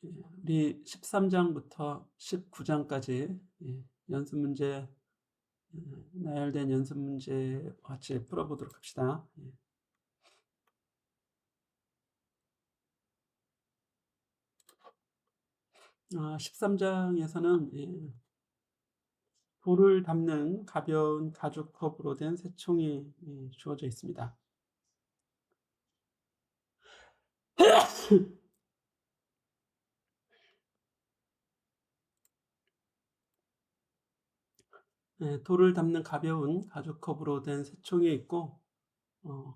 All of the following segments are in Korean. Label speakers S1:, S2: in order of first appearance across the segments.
S1: 우리 13장부터 19장까지 연습 문제, 나열된 연습 문제 같이 풀어보도록 합시다. 13장에서는 돌을 담는 가벼운 가죽 컵으로 된 새총이 주어져 있습니다. 돌을 담는 가벼운 가죽 컵으로 된 새총이 있고,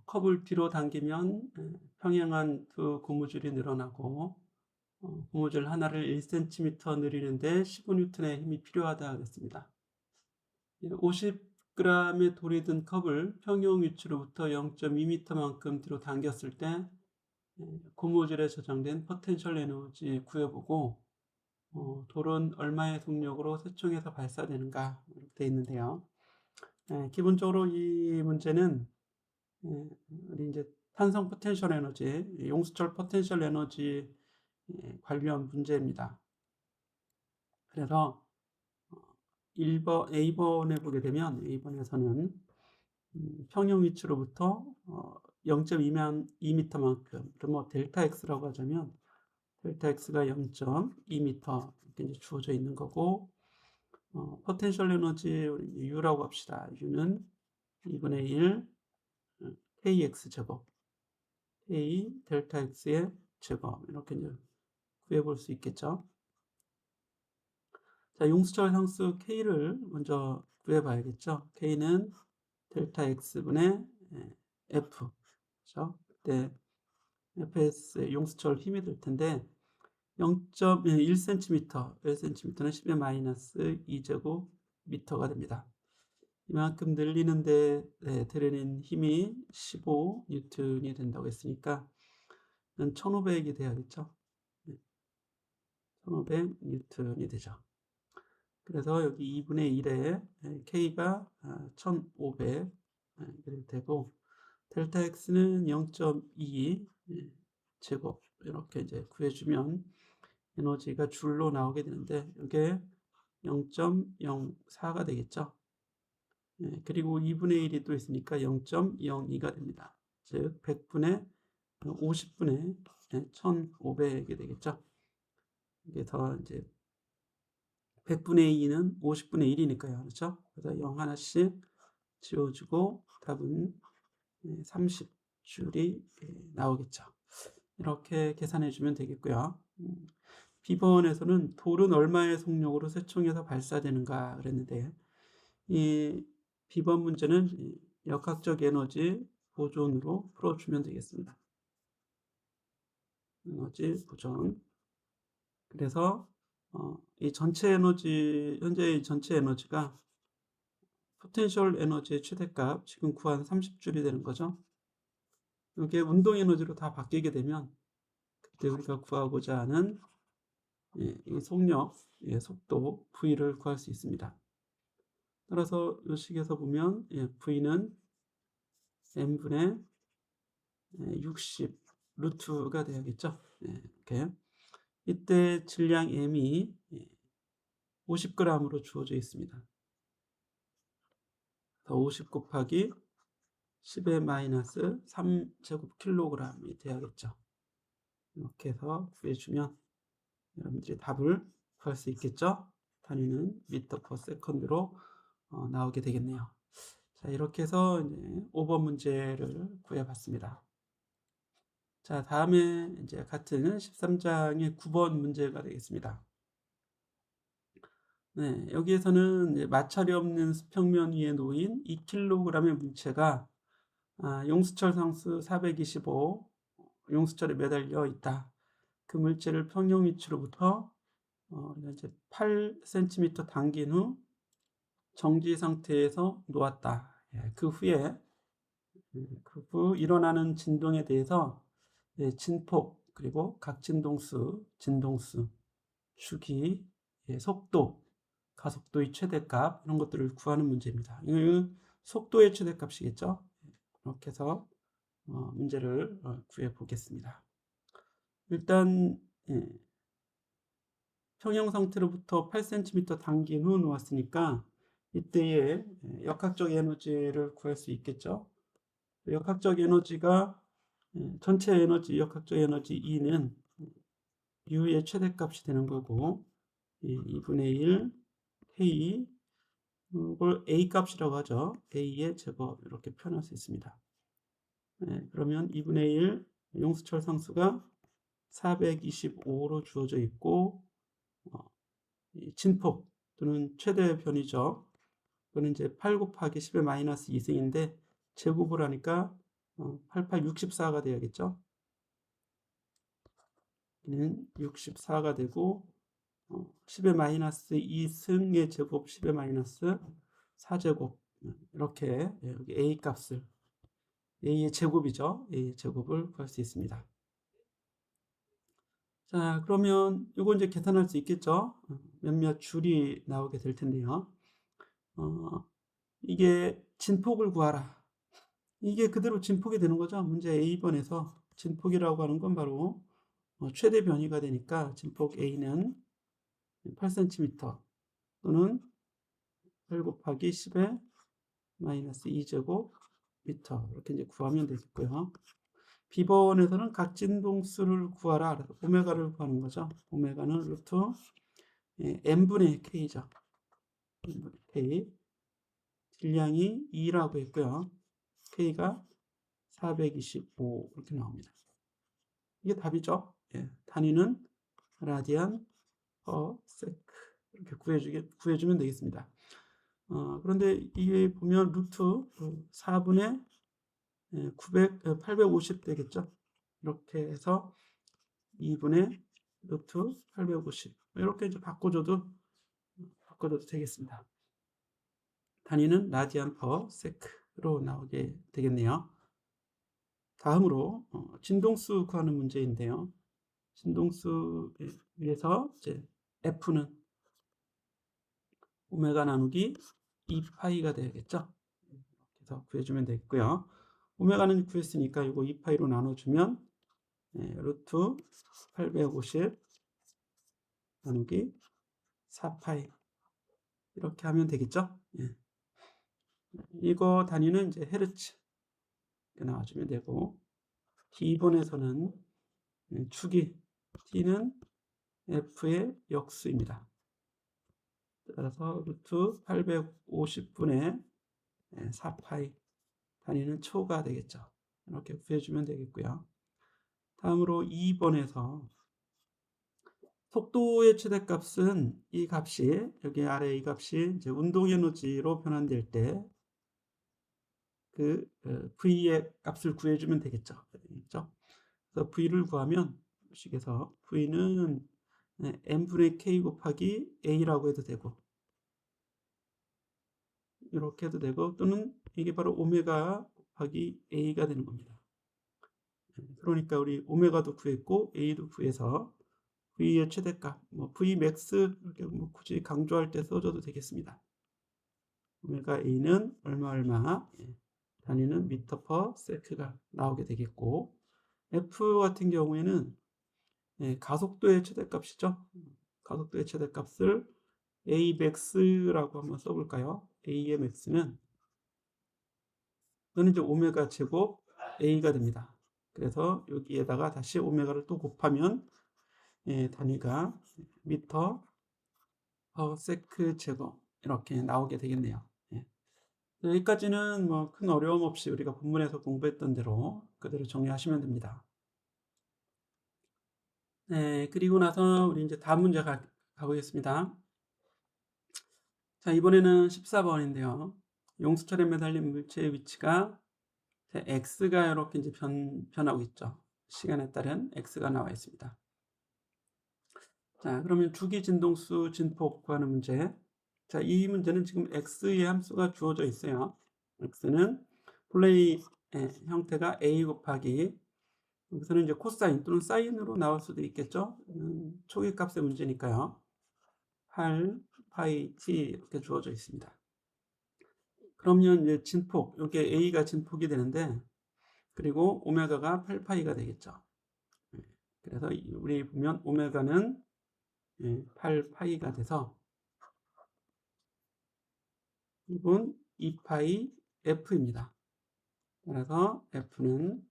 S1: 컵을 뒤로 당기면 평행한 두 고무줄이 늘어나고, 고무줄 하나를 1cm 늘리는데 15N의 힘이 필요하다 그랬습니다. 50g의 돌이 든 컵을 평형 위치로부터 0.2m만큼 뒤로 당겼을 때 고무줄에 저장된 포텐셜 에너지 구해보고, 돌은 얼마의 속력으로 새총에서 발사되는가 이렇게 되어 있는데요. 기본적으로 이 문제는 우리 이제 탄성 포텐셜 에너지, 용수철 포텐셜 에너지 관련 문제입니다. 그래서 A번에 보게 되면 A번에서는 평형 위치로부터 0.2m만큼, 그럼 델타 X라고 하자면 델타 X가 0.2m 이렇게 이제 주어져 있는 거고, 포텐셜 에너지 U라고 합시다. U는 2분의 1 KX 제곱, K 델타 X의 제곱 이렇게 이제 구해볼 수 있겠죠. 자, 용수철 상수 K를 먼저 구해봐야겠죠. K는 델타 X분의 F, 그렇죠? 그때 Fs 용수철 힘이 될 텐데 0.1cm, 1cm는 10의 마이너스 2제곱미터가 됩니다. 이만큼 늘리는데 들어있는 힘이 15N이 된다고 했으니까 1500이 돼야겠죠. 1500N이 되죠. 그래서 여기 2분의 1에 K가 1500 이렇게 되고, 델타 X는 0.2 제곱 이렇게 이제 구해주면 에너지가 줄로 나오게 되는데 이게 0.04가 되겠죠. 그리고 2분의 1이 또 있으니까 0.02가 됩니다. 즉 100분의 50분의 1500이 되겠죠. 이게 더 이제 100분의 2는 50분의 1이니까요. 그렇죠? 그래서 0 하나씩 지워주고 답은 30줄이 나오겠죠. 이렇게 계산해 주면 되겠고요. B번에서는 돌은 얼마의 속력으로 새총에서 발사되는가 그랬는데, 이 B번 문제는 역학적 에너지 보존으로 풀어주면 되겠습니다. 에너지 보존. 그래서 이 전체 에너지, 현재의 전체 에너지가 포텐셜 에너지의 최대값, 지금 구한 30줄이 되는 거죠. 이게 운동 에너지로 다 바뀌게 되면 그때 우리가 구하고자 하는 이 속력, 속도 V를 구할 수 있습니다. 따라서 이 식에서 보면 V는 M분의 60 루트가 돼야겠죠. 이렇게. 이때 질량 M이 50g으로 주어져 있습니다. 더 50 곱하기 10의 마이너스 3제곱킬로그램이 돼야겠죠. 이렇게 해서 구해주면 여러분들이 답을 구할 수 있겠죠. 단위는 미터 퍼 세컨드로 나오게 되겠네요. 자, 이렇게 해서 이제 5번 문제를 구해봤습니다. 자, 다음에 이제 같은 13장의 9번 문제가 되겠습니다. 네, 여기에서는 이제 마찰이 없는 수평면 위에 놓인 2kg의 문체가 용수철 상수 425 용수철에 매달려 있다. 그 물체를 평형 위치로부터 이제 8cm 당긴 후 정지 상태에서 놓았다. 그 후 일어나는 진동에 대해서 진폭, 그리고 각진동수, 진동수, 주기, 속도, 가속도의 최대값 이런 것들을 구하는 문제입니다. 이건 속도의 최대값이겠죠. 이렇게 해서 문제를 구해 보겠습니다. 일단 평형 상태로부터 8cm 당긴 후 놓았으니까 이때의 역학적 에너지를 구할 수 있겠죠. 역학적 에너지가 전체 에너지, 역학적 에너지 E는 U의 최대값이 되는 거고 2분의 1 K 이걸 A 값이라고 하죠. A의 제곱 이렇게 표현할 수 있습니다. 그러면 2분의 1 용수철 상수가 425로 주어져 있고 진폭 또는 최대 변이죠. 이거는 이제 8 곱하기 10의 마이너스 2승인데 제곱을 하니까 88, 64가 되야겠죠. 얘는 64가 되고 10의 마이너스 2승의 제곱 10의 마이너스 4제곱 이렇게 여기 A 값을 A의 제곱이죠. A의 제곱을 구할 수 있습니다. 자, 그러면 이거 이제 계산할 수 있겠죠. 몇몇 줄이 나오게 될 텐데요. 이게 진폭을 구하라. 이게 그대로 진폭이 되는 거죠. 문제 A번에서 진폭이라고 하는 건 바로 최대 변이가 되니까 진폭 A는 8cm 또는 8 곱하기 10의 마이너스 2제곱 미터 이렇게 이제 구하면 되겠고요. B번에서는 각 진동수를 구하라. 그래서 오메가를 구하는 거죠. 오메가는 루트 n분의 k죠. n분의 k. 질량이 2라고 했고요. k가 425 이렇게 나옵니다. 이게 답이죠. 단위는 라디안 퍼 세크 이렇게 구해주면 되겠습니다. 그런데 이게 보면 루트 4분의 850 되겠죠. 이렇게 해서 2분의 루트 850 이렇게 이제 바꿔줘도 되겠습니다. 단위는 라디안 퍼 세크로 나오게 되겠네요. 다음으로 진동수 구하는 문제인데요. 진동수 위해서 이제 F는 오메가 나누기 2파이가 되겠죠. 이렇게 해서 구해주면 되겠고요. 오메가는 구했으니까 이거 2파이로 나눠주면 루트 850 나누기 4파이 이렇게 하면 되겠죠. 이거 단위는 이제 헤르츠 이렇게 나와주면 되고 D번에서는 축이 T는 F의 역수입니다. 따라서 루트 850분의 4파이 단위는 초가 되겠죠. 이렇게 구해주면 되겠고요. 다음으로 2번에서 속도의 최대값은 이 값이 여기 아래 이 값이 이제 운동 에너지로 변환될 때 그 V의 값을 구해주면 되겠죠. 그래서 V를 구하면 식에서 V는 n분의 k 곱하기 a라고 해도 되고 이렇게 해도 되고 또는 이게 바로 오메가 곱하기 a가 되는 겁니다. 그러니까 우리 오메가도 구했고 a도 구해서 V의 최대값, Vmax 이렇게 굳이 강조할 때 써줘도 되겠습니다. 오메가 a는 얼마 단위는 미터 퍼 세크가 나오게 되겠고 F 같은 경우에는 가속도의 최대값이죠. 가속도의 최대값을 Amax라고 한번 써볼까요? A의 max는 이거는 이제 오메가 제곱 A가 됩니다. 그래서 여기에다가 다시 오메가를 또 곱하면 단위가 미터 퍼 세크 제곱 이렇게 나오게 되겠네요. 여기까지는 뭐 큰 어려움 없이 우리가 본문에서 공부했던 대로 그대로 정리하시면 됩니다. 그리고 나서 우리 이제 다음 문제 가보겠습니다. 자, 이번에는 14번인데요. 용수철에 매달린 물체의 위치가 x가 이렇게 이제 변하고 있죠. 시간에 따른 x가 나와 있습니다. 자, 그러면 주기 진동수 진폭 구하는 문제. 자, 이 문제는 지금 x의 함수가 주어져 있어요. x는 플레이 형태가 a 곱하기 여기서는 이제 코사인 또는 사인으로 나올 수도 있겠죠. 초기값의 문제니까요. 8 파이 t 이렇게 주어져 있습니다. 그러면 이제 진폭, 이게 a가 진폭이 되는데 그리고 오메가가 8파이가 되겠죠. 그래서 우리 보면 오메가는 8파이가 돼서 1분 2파이 F입니다. 따라서 F는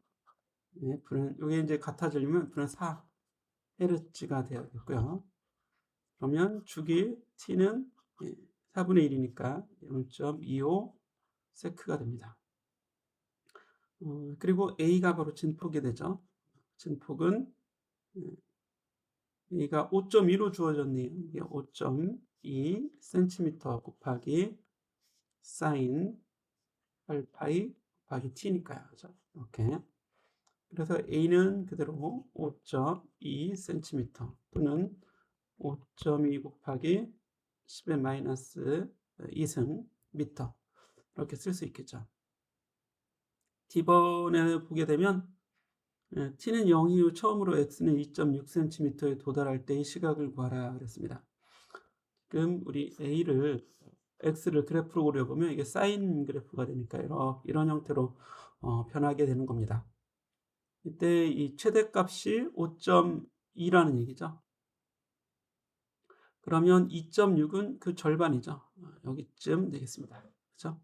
S1: 이게 이제 같아지려면 F는 4Hz가 되어야겠고요. 그러면 주기 T는 4분의 1이니까 0.25 세크가 됩니다. 그리고 A가 바로 진폭이 되죠. 진폭은 A가 5.2로 주어졌네요. 이게 5.2 cm 곱하기 사인 8파이 곱하기 t니까요. 그죠? 이렇게. 그래서 A는 그대로 5.2 cm 또는 5.2 gov하기 10의 마이너스 2승 미터 이렇게 쓸 수 있겠죠. D번에 보게 되면 t는 0 이후 처음으로 x는 2.6cm에 도달할 때의 시각을 구하라 그랬습니다. 지금 우리 a를 x를 그래프로 그려보면 이게 사인 그래프가 되니까 이런 형태로 변하게 되는 겁니다. 이때 이 최대값이 5.2라는 얘기죠. 그러면 2.6은 그 절반이죠. 여기쯤 되겠습니다. 그렇죠?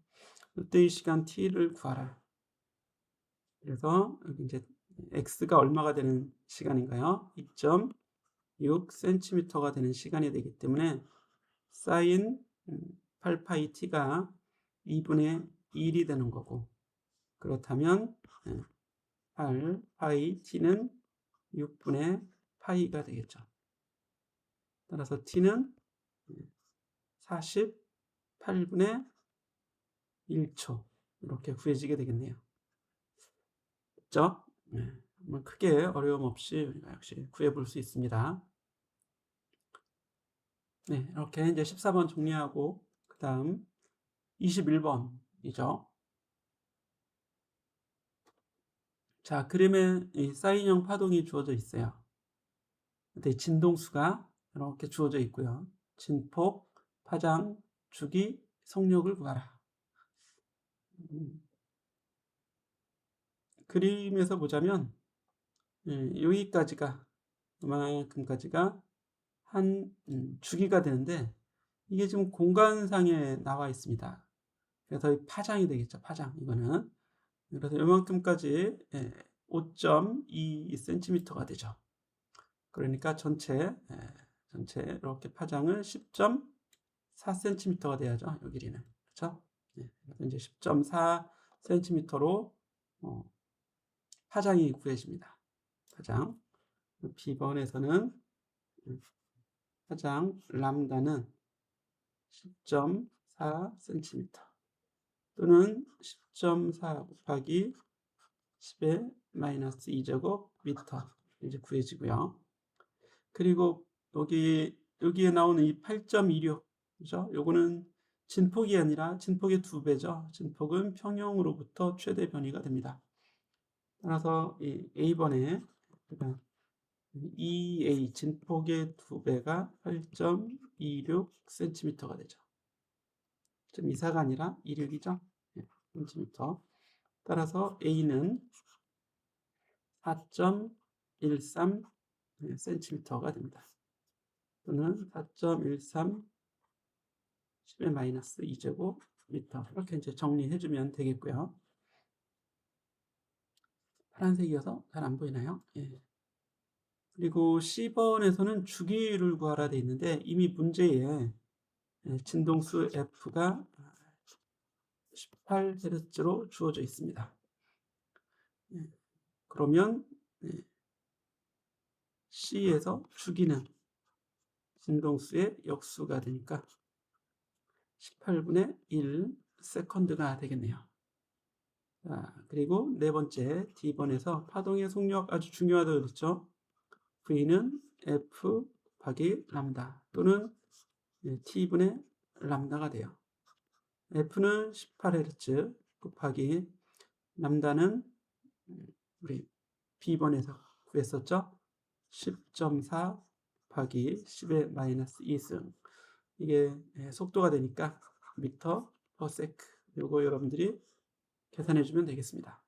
S1: 이때의 시간 t를 구하라. 그래서 여기 이제 x가 얼마가 되는 시간인가요? 2.6cm가 되는 시간이 되기 때문에 사인 8파이 t가 2분의 1이 되는 거고, 그렇다면 8파이 t는 6분의 파이가 되겠죠. 따라서 t는 48분의 1초 이렇게 구해지게 되겠네요. 그렇죠? 크게 어려움 없이 우리가 역시 구해볼 수 있습니다. 네, 이렇게 이제 14번 정리하고 그 다음 21번이죠. 자, 그림에 이 사인형 파동이 주어져 있어요. 근데 진동수가 이렇게 주어져 있고요. 진폭, 파장, 주기, 속력을 구하라. 그림에서 보자면 여기까지가 이만큼까지가 한 주기가 되는데 이게 지금 공간상에 나와 있습니다. 그래서 이 파장이 되겠죠. 파장 이거는. 그래서 이만큼까지 5.2cm가 되죠. 그러니까 전체 이렇게 파장은 10.4cm가 돼야죠. 요 길이는. 그렇죠? 그래서 이제 10.4cm로 파장이 구해집니다. 파장. B번에서는 파장 람다는 10.4cm 또는 10.4 곱하기 10의 마이너스 2제곱 미터 이제 구해지고요. 그리고 여기에 나오는 이 8.26, 그죠? 요거는 진폭이 아니라 진폭의 2배죠. 진폭은 평형으로부터 최대 변이가 됩니다. 따라서 이 A번에 그러니까 EA 진폭의 2배가 8.26cm가 되죠. 좀 2사가 아니라 26이죠. cm. 따라서 A는 4.13cm가 됩니다. 또는 4.13 10의 마이너스 2제곱 미터 이렇게 이제 정리해주면 되겠고요. 파란색이어서 잘 안 보이나요? 예. 그리고 C번에서는 주기를 구하라 되어 있는데 이미 문제에 진동수 F가 18Hz로 주어져 있습니다. 그러면 C에서 주기는 진동수의 역수가 되니까 18분의 1 세컨드가 되겠네요. 자, 그리고 네 번째 D번에서 파동의 속력 아주 중요하다고 그랬죠. V는 F 곱하기 람다 또는 T분의 람다가 돼요. F는 18Hz 곱하기 람다는 우리 B번에서 구했었죠. 10.4 곱하기 10의 마이너스 2승 이게 속도가 되니까 미터 퍼 세크 요거 여러분들이 계산해 주면 되겠습니다.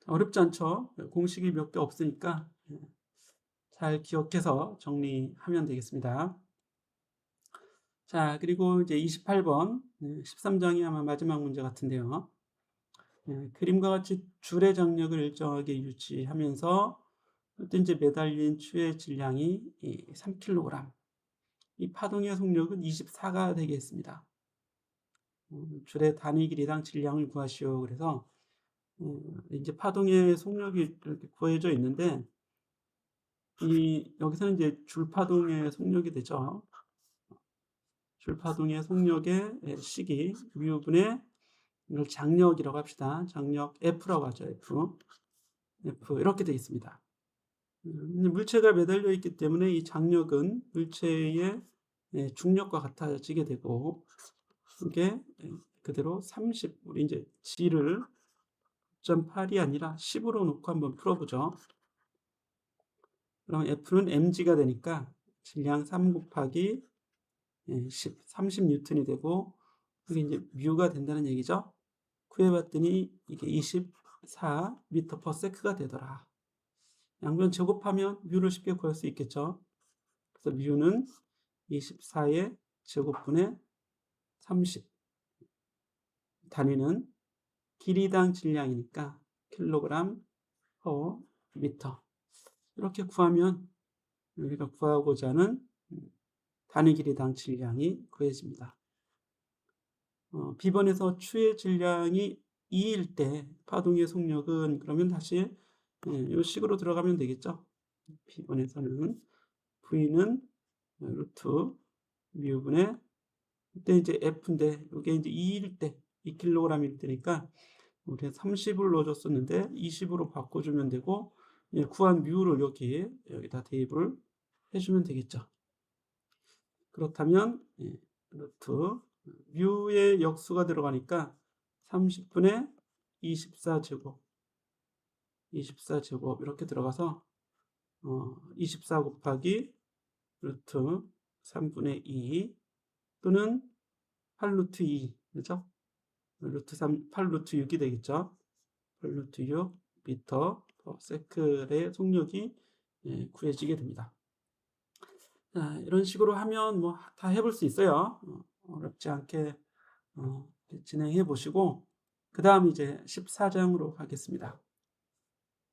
S1: 어렵지 않죠? 공식이 몇 개 없으니까 잘 기억해서 정리하면 되겠습니다. 자, 그리고 이제 28번, 13장이 아마 마지막 문제 같은데요. 그림과 같이 줄의 장력을 일정하게 유지하면서 또 이제 매달린 추의 질량이 3kg, 이 파동의 속력은 24가 되겠습니다. 줄의 단위 길이당 질량을 구하시오. 그래서 이제 파동의 속력이 이렇게 구해져 있는데, 여기서는 이제 줄 파동의 속력이 되죠. 줄 파동의 속력의 식이 μ분의 이걸 장력이라고 합시다. 장력 F라고 하죠. F 이렇게 되어 있습니다. 물체가 매달려 있기 때문에 이 장력은 물체의 중력과 같아지게 되고, 이게 그대로 30, 우리 이제 G를 9.8이 아니라 10으로 놓고 한번 풀어보죠. 그럼 F는 mg가 되니까 질량 3 곱하기 10, 30N이 되고, 이게 이제 뮤가 된다는 얘기죠. 구해봤더니 이게 24m/s가 되더라. 양변 제곱하면 뮤를 쉽게 구할 수 있겠죠. 그래서 뮤는 24의 제곱분의 30. 단위는 길이당 질량이니까 킬로그램 퍼 미터. 이렇게 구하면 우리가 구하고자 하는 단위 길이당 질량이 구해집니다. B번에서 추의 질량이 2일 때 파동의 속력은, 그러면 다시 이 식으로 들어가면 되겠죠. B번에서는 V는 루트 μ분의, 그때 이제 F인데 이게 이제 2일 때 2kg일 때니까 우리가 30을 넣어줬었는데 20으로 바꿔주면 되고, 구한 뮤를 여기다 대입을 해주면 되겠죠. 그렇다면 루트 뮤의 역수가 들어가니까 30분의 24제곱 이렇게 들어가서 24 곱하기 루트 3분의 2 또는 8루트 2, 그죠? 루트 3, 8루트 6이 되겠죠. 8루트 6 미터 퍼 세클의 속력이 구해지게 됩니다. 자, 이런 식으로 하면 뭐 다 해볼 수 있어요. 어렵지 않게 진행해 보시고, 그 다음 이제 14장으로 가겠습니다.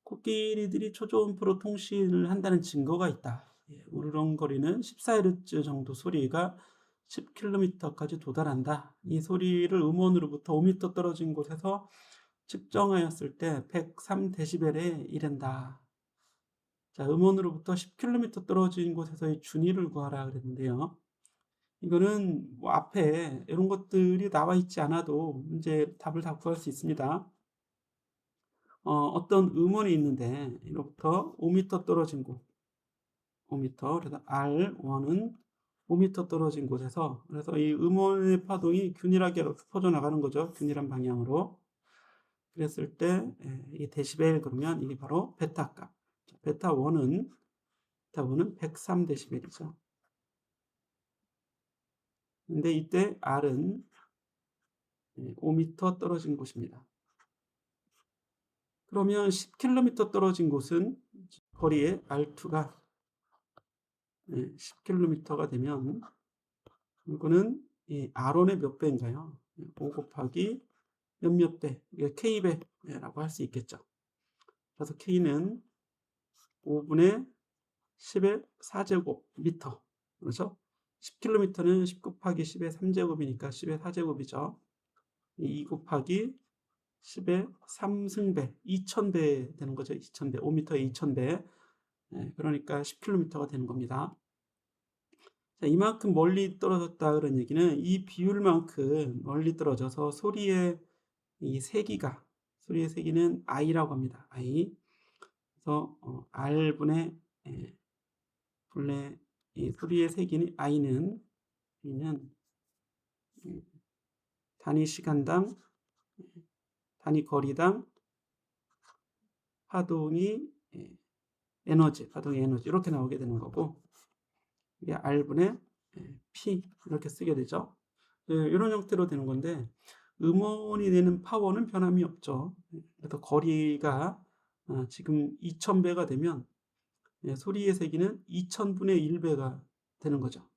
S1: 코끼리들이 초저음프로 통신을 한다는 증거가 있다. 우르렁거리는 14Hz 정도 소리가 10km까지 도달한다. 이 소리를 음원으로부터 5m 떨어진 곳에서 측정하였을 때 103dB에 이른다. 자, 음원으로부터 10km 떨어진 곳에서의 준위를 구하라 그랬는데요. 이거는 뭐 앞에 이런 것들이 나와 있지 않아도 이제 답을 다 구할 수 있습니다. 어떤 음원이 있는데 이로부터 5m 떨어진 곳, 5m, 그래서 R1은 5m 떨어진 곳에서, 그래서 이 음원의 파동이 균일하게 이렇게 퍼져나가는 거죠. 균일한 방향으로. 그랬을 때 이 데시벨, 그러면 이게 바로 베타 값. 베타 1은 103dB이죠. 근데 이때 R은 5m 떨어진 곳입니다. 그러면 10km 떨어진 곳은 거리의 R2가 10km가 되면, 이거는 이 R1의 몇 배인가요? 5 곱하기 몇몇 배, K배라고 할 수 있겠죠. 그래서 K는 5분의 10의 4제곱미터, 그렇죠? 10km는 10 곱하기 10의 3제곱이니까 10의 4제곱이죠. 2 곱하기 10의 3승배, 2000배 되는 거죠. 2000배, 5m의 2000배. 그러니까 10km가 되는 겁니다. 자, 이만큼 멀리 떨어졌다 그런 얘기는 이 비율만큼 멀리 떨어져서 소리의 세기는 I라고 합니다. I. 그래서 R분의 이 소리의 세기는 I는 단위 시간당, 단위 거리당 파동의 에너지 이렇게 나오게 되는 거고, 이게 R분의 P 이렇게 쓰게 되죠. 이런 형태로 되는 건데, 음원이 내는 파워는 변함이 없죠. 그래서 거리가 지금 2000배가 되면 소리의 세기는 2000분의 1배가 되는 거죠.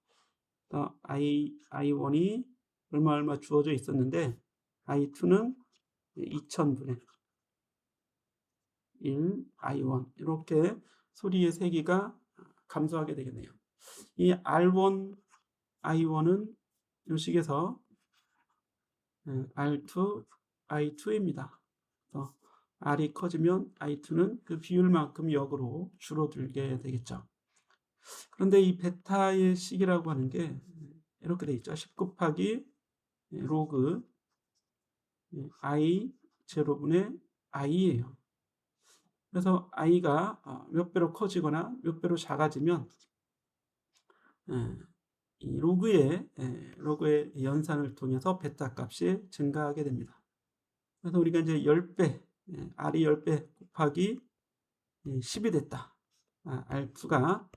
S1: I1이 얼마 주어져 있었는데 I2는 2000분의 1 I1 이렇게 소리의 세기가 감소하게 되겠네요. 이 R1 I1은 이 식에서 R2 I2입니다. R이 커지면 I2는 그 비율만큼 역으로 줄어들게 되겠죠. 그런데 이 베타의 식이라고 하는 게 이렇게 돼 있죠. 10 곱하기 로그 I 제로분의 I예요. 그래서 I가 몇 배로 커지거나 몇 배로 작아지면 이 로그의 연산을 통해서 베타 값이 증가하게 됩니다. 그래서 우리가 이제 10배, R이 10배 곱하기 10이 됐다. R2가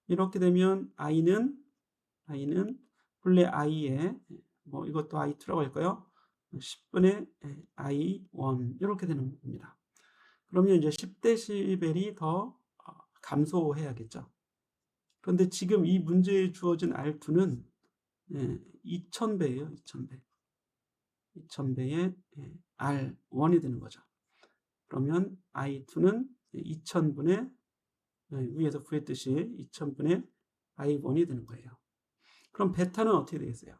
S1: 이렇게 되면 I는 본래 I에 이것도 I2라고 할까요? 10분의 I1 이렇게 되는 겁니다. 그러면 이제 10데시벨이 더 감소해야겠죠. 그런데 지금 이 문제에 주어진 R2는 2000배예요. 2000배. 2000배의 R1이 되는 거죠. 그러면 I2는 2000분의 위에서 구했듯이 2000분의 I1이 되는 거예요. 그럼 베타는 어떻게 되겠어요?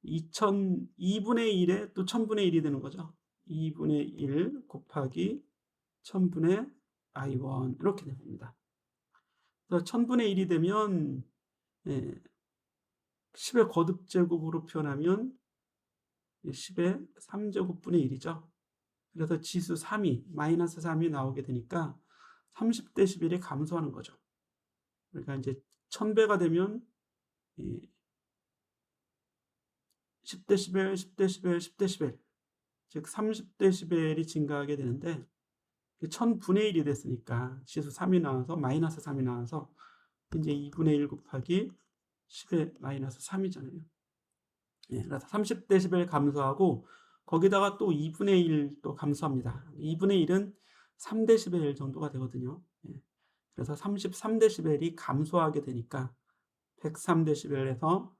S1: 2분의 1에 또 1000분의 1이 되는 거죠. 2분의 1 곱하기 1000분의 I1 이렇게 됩니다. 그래서 1000분의 1이 되면 10의 거듭제곱으로 표현하면 10의 3제곱분의 1이죠. 그래서 지수 3이 마이너스 3이 나오게 되니까 30데시벨이 감소하는 거죠. 그러니까 이제 1000배가 되면 10데시벨, 10데시벨, 10데시벨 즉 30데시벨이 증가하게 되는데 1000분의 1이 됐으니까 지수 3이 나와서 마이너스 3이 나와서 이제 2분의 1 곱하기 10의 마이너스 3이잖아요. 그래서 30데시벨 감소하고 거기다가 또 2분의 1 또 감소합니다. 2분의 1은 3데시벨 정도가 되거든요. 그래서 33데시벨이 감소하게 되니까 103데시벨에서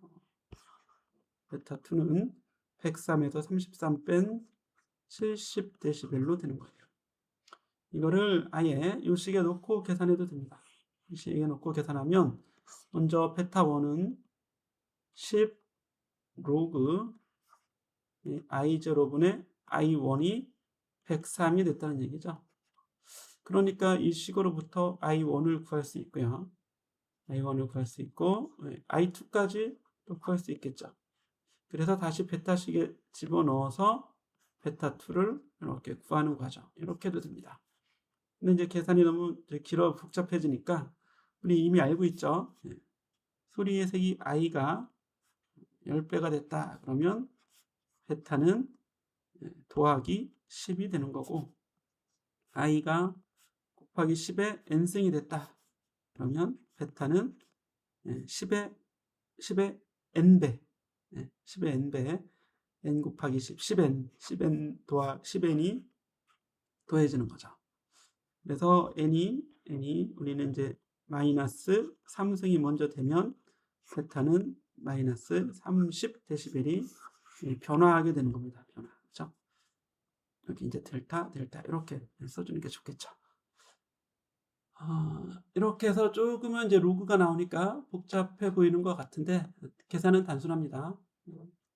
S1: 베타2는 103에서 33 뺀 70데시벨로 되는 거예요. 이거를 아예 이 식에 놓고 계산해도 됩니다. 이 식에 놓고 계산하면 먼저 베타1은 10 로그 I0분의 I1이 103이 됐다는 얘기죠. 그러니까 이 식으로부터 I1을 구할 수 있고요. I1을 구할 수 있고 I2까지 또 구할 수 있겠죠. 그래서 다시 베타식에 집어넣어서 베타2를 이렇게 구하는 과정. 이렇게도 됩니다. 근데 이제 계산이 너무 길어 복잡해지니까 우리 이미 알고 있죠. 소리의 색이 I가 10배가 됐다. 그러면 베타는 더하기 10이 되는 거고 I가 곱하기 10의 n승이 됐다. 그러면 베타는 10의 n배 10의 n배 n 곱하기 10, 10n 더하 10n이 더해지는 거죠. 그래서 n이 우리는 이제 마이너스 3승이 먼저 되면 베타는 마이너스 30데시벨이 변화하게 되는 겁니다. 그렇죠? 여기 이제 델타 이렇게 써주는 게 좋겠죠. 이렇게 해서 조금은 이제 로그가 나오니까 복잡해 보이는 것 같은데 계산은 단순합니다.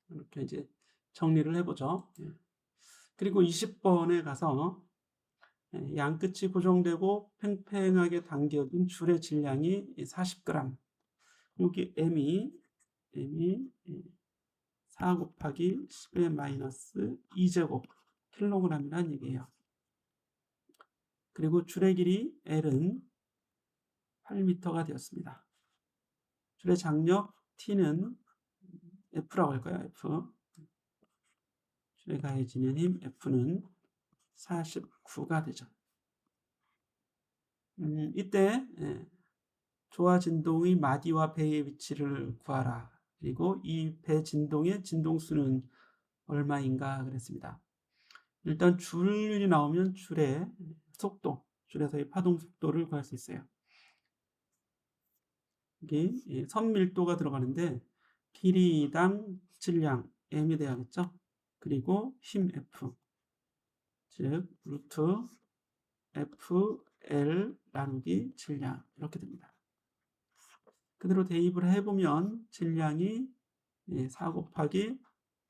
S1: 이렇게 이제 정리를 해보죠. 그리고 20번에 가서 양끝이 고정되고 팽팽하게 당겨진 줄의 질량이 40g. 여기 M이 4 곱하기 10의 마이너스 2제곱 킬로그램이라는 얘기예요. 그리고 줄의 길이 L은 8m가 되었습니다. 줄의 장력 T는 F라고 할까요? F. 줄에 가해지는 힘 F는 49가 되죠. 이때 조화 진동의 마디와 배의 위치를 구하라. 그리고 이 배 진동의 진동수는 얼마인가 그랬습니다. 일단 줄이 나오면 줄의 속도, 줄여서 이 파동 속도를 구할 수 있어요. 여기 선밀도가 들어가는데 길이당 질량 m이 돼야겠죠. 그리고 힘 F, 즉 루트 FL 나누기 질량 이렇게 됩니다. 그대로 대입을 해보면 질량이 4 곱하기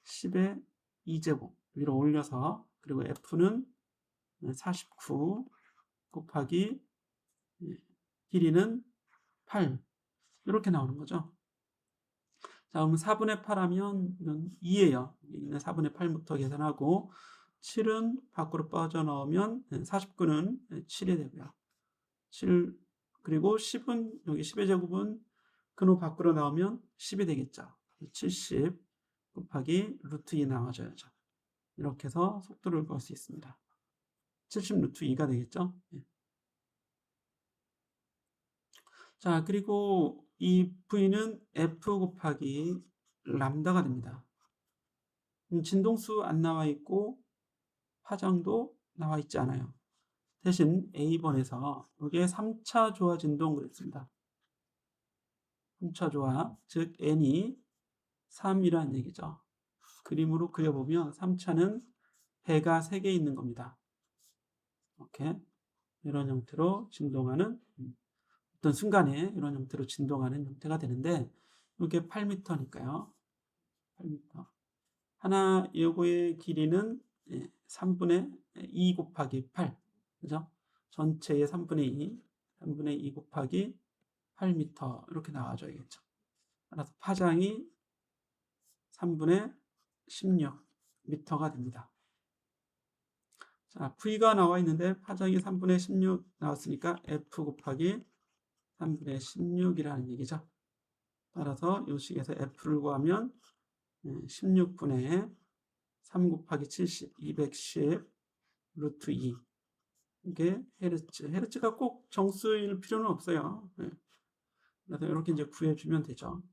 S1: 10의 2제곱 위로 올려서, 그리고 F는 49 곱하기 길이는 8 이렇게 나오는 거죠. 자, 그러면 4분의 8 하면 2예요. 있는 4분의 8부터 계산하고 7은 밖으로 빠져나오면 49는 7이 되고요. 7 그리고 10은 여기 10의 제곱은 근호 밖으로 나오면 10이 되겠죠. 70 곱하기 루트 2 나와줘야죠. 이렇게 해서 속도를 구할 수 있습니다. 70 루트 2가 되겠죠. 자, 그리고 이 V는 F 곱하기 람다가 됩니다. 진동수 안 나와 있고 파장도 나와 있지 않아요. 대신 A번에서 이게 3차 조화 진동 그랬습니다. 3차 조화, 즉 N이 3이라는 얘기죠. 그림으로 그려보면 3차는 배가 3개 있는 겁니다. 이렇게 이런 형태로 진동하는, 어떤 순간에 이런 형태로 진동하는 형태가 되는데, 이게 8m니까요. 8m. 하나 요거의 길이는 3분의 2 곱하기 8. 그죠? 전체의 3분의 2 곱하기 8m 이렇게 나와줘야겠죠. 따라서 파장이 3분의 16m가 됩니다. 자, V가 나와 있는데 파장이 3분의 16 나왔으니까 F 곱하기 3분의 16이라는 얘기죠. 따라서 이 식에서 F를 구하면 16분의 3 곱하기 70, 210 루트 2. 이게 헤르츠. 헤르츠가 꼭 정수일 필요는 없어요. 그래서 이렇게 이제 구해주면 되죠.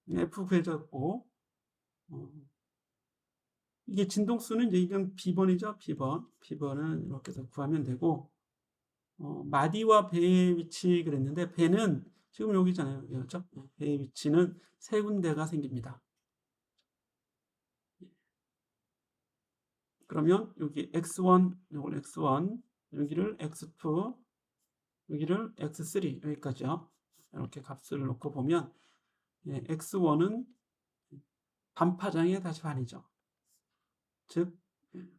S1: F 구해졌고, 이게 진동수는 이제 이건 B번이죠. B번은 이렇게 해서 구하면 되고, 마디와 배의 위치 그랬는데, 배는 지금 여기잖아요. 그렇죠? 배의 위치는 세 군데가 생깁니다. 그러면 여기 x1, 이걸 x1, 여기를 x2, 여기를 x3, 여기까지요. 이렇게 값을 놓고 보면 x1은 반파장의 다시 반이죠. 즉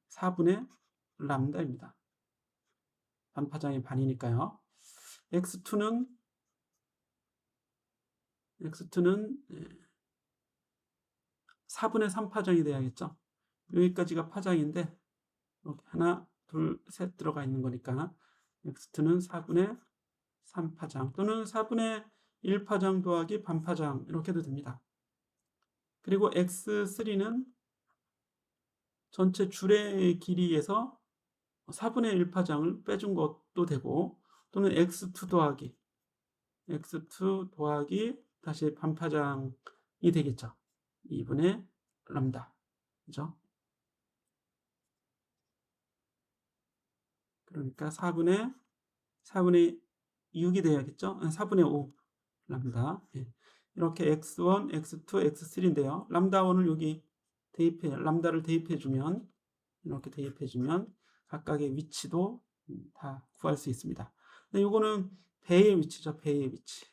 S1: 4분의 람다입니다. 반파장의 반이니까요. x2는 4분의 3파장이 돼야겠죠. 여기까지가 파장인데 이렇게 하나, 둘, 셋 들어가 있는 거니까 x2는 4분의 3파장 또는 4분의 1파장 더하기 반파장 이렇게 해도 됩니다. 그리고 x3는 전체 줄의 길이에서 4분의 1파장을 빼준 것도 되고, 또는 x2 더하기 다시 반파장이 되겠죠. 2분의 람다. 그죠? 그러니까 4분의 6이 돼야겠죠? 4분의 5 람다. 이렇게 x1, x2, x3인데요. 람다1을 여기 람다를 대입해주면, 이렇게 대입해주면 각각의 위치도 다 구할 수 있습니다. 근데 이거는 배의 위치죠. 배의 위치.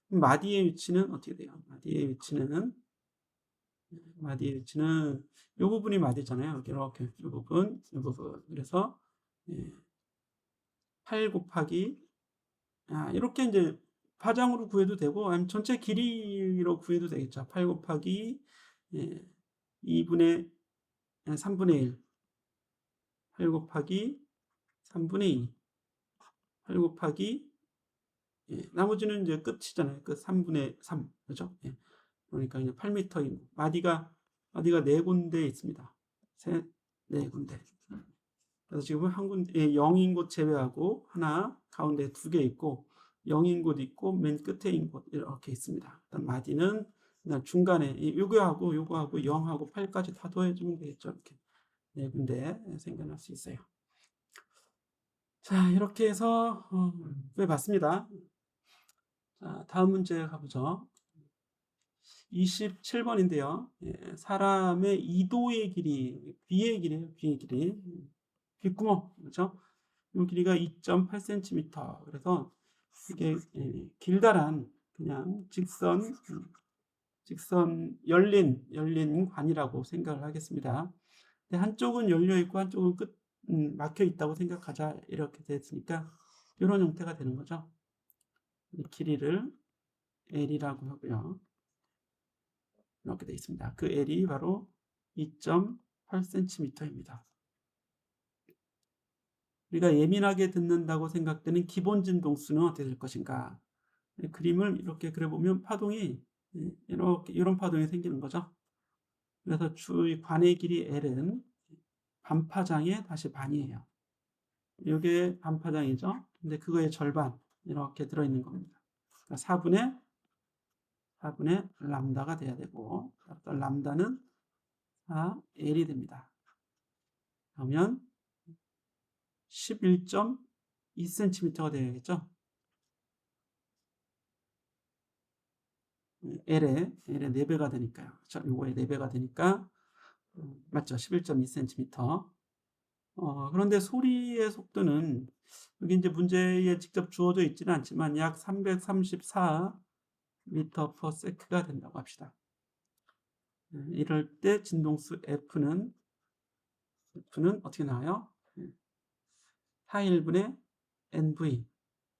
S1: 마디의 위치는 어떻게 돼요? 마디의 위치는 이 부분이 마디잖아요. 이렇게 이 부분. 그래서 8 곱하기 이렇게 이제 파장으로 구해도 되고, 아니면 전체 길이로 구해도 되겠죠. 8 곱하기 2분의 3분의 1, 8 곱하기 3분의 2, 8 곱하기 나머지는 이제 끝이잖아요. 끝 3분의 3, 그죠? 그러니까 그냥 8m인 마디가 4군데 있습니다. 네 군데. 그래서 지금 한 군데 0인 곳 제외하고 하나 가운데 2개 있고 0인 곳 있고 맨 끝에인 곳 이렇게 있습니다. 일단 마디는 그냥 중간에 요거하고 0하고 8까지 다 더해주면 되겠죠. 이렇게 4군데 생겨날 수 있어요. 자, 이렇게 해서 구해봤습니다. 자, 다음 문제 가보죠. 27번인데요. 예, 사람의 이도의 길이, 귀의 길이에요. 귀의 길이. 귓구멍, 그렇죠? 이 길이가 2.8cm. 그래서 이게 길다란 그냥 직선 열린 관이라고 생각을 하겠습니다. 근데 한쪽은 열려 있고 한쪽은 막혀 있다고 생각하자. 이렇게 됐으니까 이런 형태가 되는 거죠. 이 길이를 L이라고 하고요. 이렇게 되어 있습니다. 그 L이 바로 2.8cm입니다. 우리가 예민하게 듣는다고 생각되는 기본 진동수는 어떻게 될 것인가? 그림을 이렇게 그려보면 파동이 이렇게 이런 파동이 생기는 거죠. 그래서 주의 관의 길이 L은 반파장의 다시 반이에요. 이게 반파장이죠. 근데 그거의 절반 이렇게 들어있는 겁니다. 그러니까 4분의 람다가 돼야 되고 람다는 4L이 됩니다. 그러면 11.2cm가 되야겠죠. L의 4배가 되니까요. 그렇죠? 요거의 4배가 되니까 맞죠? 11.2cm. 그런데 소리의 속도는 여기 이제 문제에 직접 주어져 있지는 않지만 약 334m per sec가 된다고 합시다. 이럴 때 진동수 F는 어떻게 나와요? 4일분의 NV.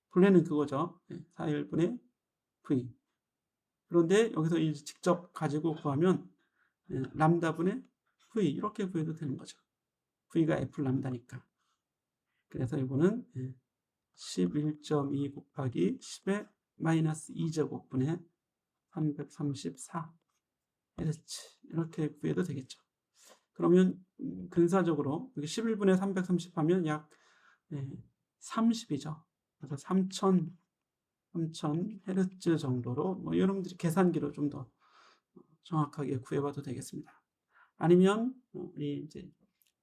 S1: 본래는 그거죠. 4일분의 V. 그런데 여기서 이제 직접 가지고 구하면 람다분의 V 이렇게 구해도 되는 거죠. V가 F 람다니까. 그래서 이거는 11.2 곱하기 10의 마이너스 2제곱분의 334 Hz 이렇게 구해도 되겠죠. 그러면 근사적으로 여기 11분의 330 하면 약 30이죠. 그래서 3000 Hz 정도로 여러분들이 계산기로 좀 더 정확하게 구해봐도 되겠습니다. 아니면 우리 이제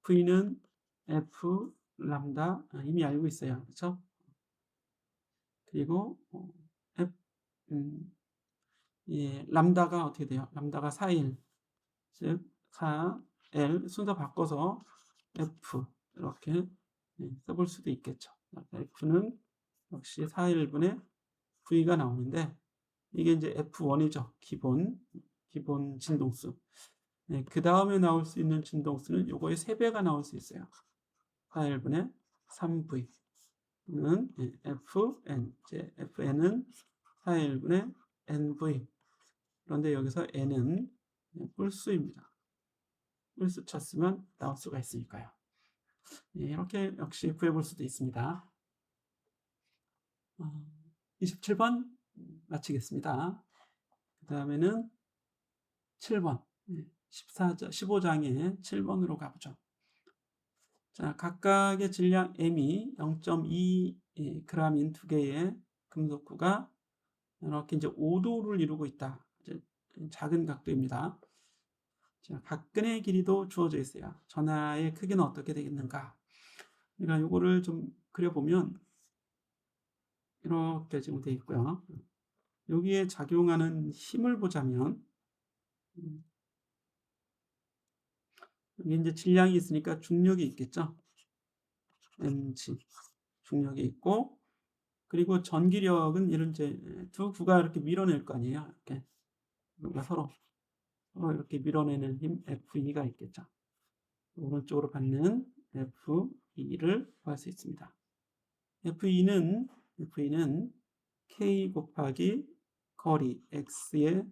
S1: V는 F 람다 이미 알고 있어요. 그렇죠? 그리고 F 람다가 어떻게 돼요? 람다가 4일, 즉 4L 순서 바꿔서 F 이렇게 써볼 수도 있겠죠. F는 역시 4일분의 V가 나오는데 이게 이제 F1이죠. 기본 진동수. 그 다음에 나올 수 있는 진동수는 요거의 3배가 나올 수 있어요. 4일분의 3V 는 FN. FN은 4일분의 NV. 그런데 여기서 N은 뿔수입니다. 뿔수 쳤으면 나올 수가 있으니까요. 이렇게 역시 구해볼 수도 있습니다. 27번 마치겠습니다. 그 다음에는 7번, 15장의 7번으로 가보죠. 자, 각각의 질량 M이 0.2g인 두 개의 금속구가 이렇게 이제 5도를 이루고 있다. 이제 작은 각도입니다. 자, 각근의 길이도 주어져 있어요. 전하의 크기는 어떻게 되겠는가? 그러니까 요거를 좀 그려보면 이렇게 지금 되어 있고요. 여기에 작용하는 힘을 보자면 여기 이제 질량이 있으니까 중력이 있겠죠. mg 중력이 있고 그리고 전기력은 이런 이제 두 구가 이렇게 밀어낼 거 아니에요. 이렇게 서로 이렇게 밀어내는 힘 F2가 있겠죠. 오른쪽으로 받는 F2를 구할 수 있습니다. F2는 K 곱하기 거리 X의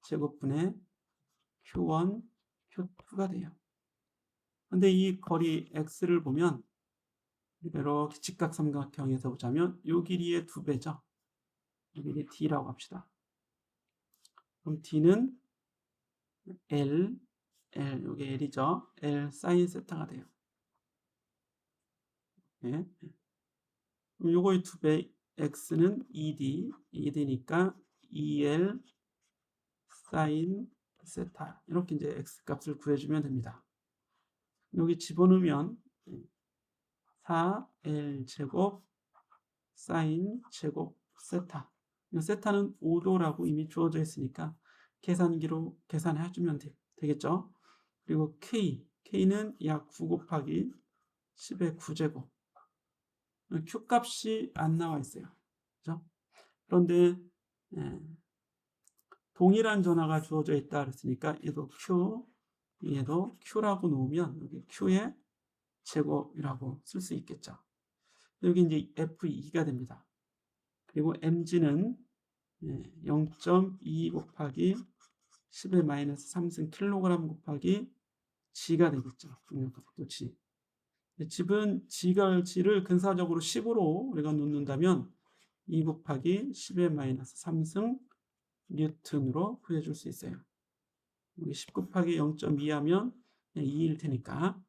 S1: 제곱분의 Q1, Q2가 돼요. 근데 이 거리 X를 보면 이렇게 직각삼각형에서 보자면 이 길이의 2배죠. 이 길이 D라고 합시다. 그럼 D는 L, 요게 L이죠. L 사인 세타가 돼요. 네. 그럼 요거의 2배 X는 ED니까 EL 사인 세타 이렇게 이제 X 값을 구해주면 됩니다. 여기 집어넣으면 4L 제곱 사인 제곱 세타. 이 세타는 5도라고 이미 주어져 있으니까 계산기로 계산해 주면 되겠죠. 그리고 K는 약 9 곱하기 10의 9제곱. Q 값이 안 나와 있어요. 그죠? 그런데 동일한 전화가 주어져 있다 그랬으니까 얘도 Q라고 놓으면 여기 Q의 제곱이라고 쓸 수 있겠죠. 여기 이제 F2가 됩니다. 그리고 mg는 0.2 곱하기 10의 마이너스 3승 킬로그램 곱하기 g가 되겠죠. 중력가속도 g. 집은 g를 근사적으로 10으로 우리가 놓는다면 2 곱하기 10의 마이너스 3승 뉴턴으로 구해줄 수 있어요. 여기 10 곱하기 0.2 하면 2일 테니까.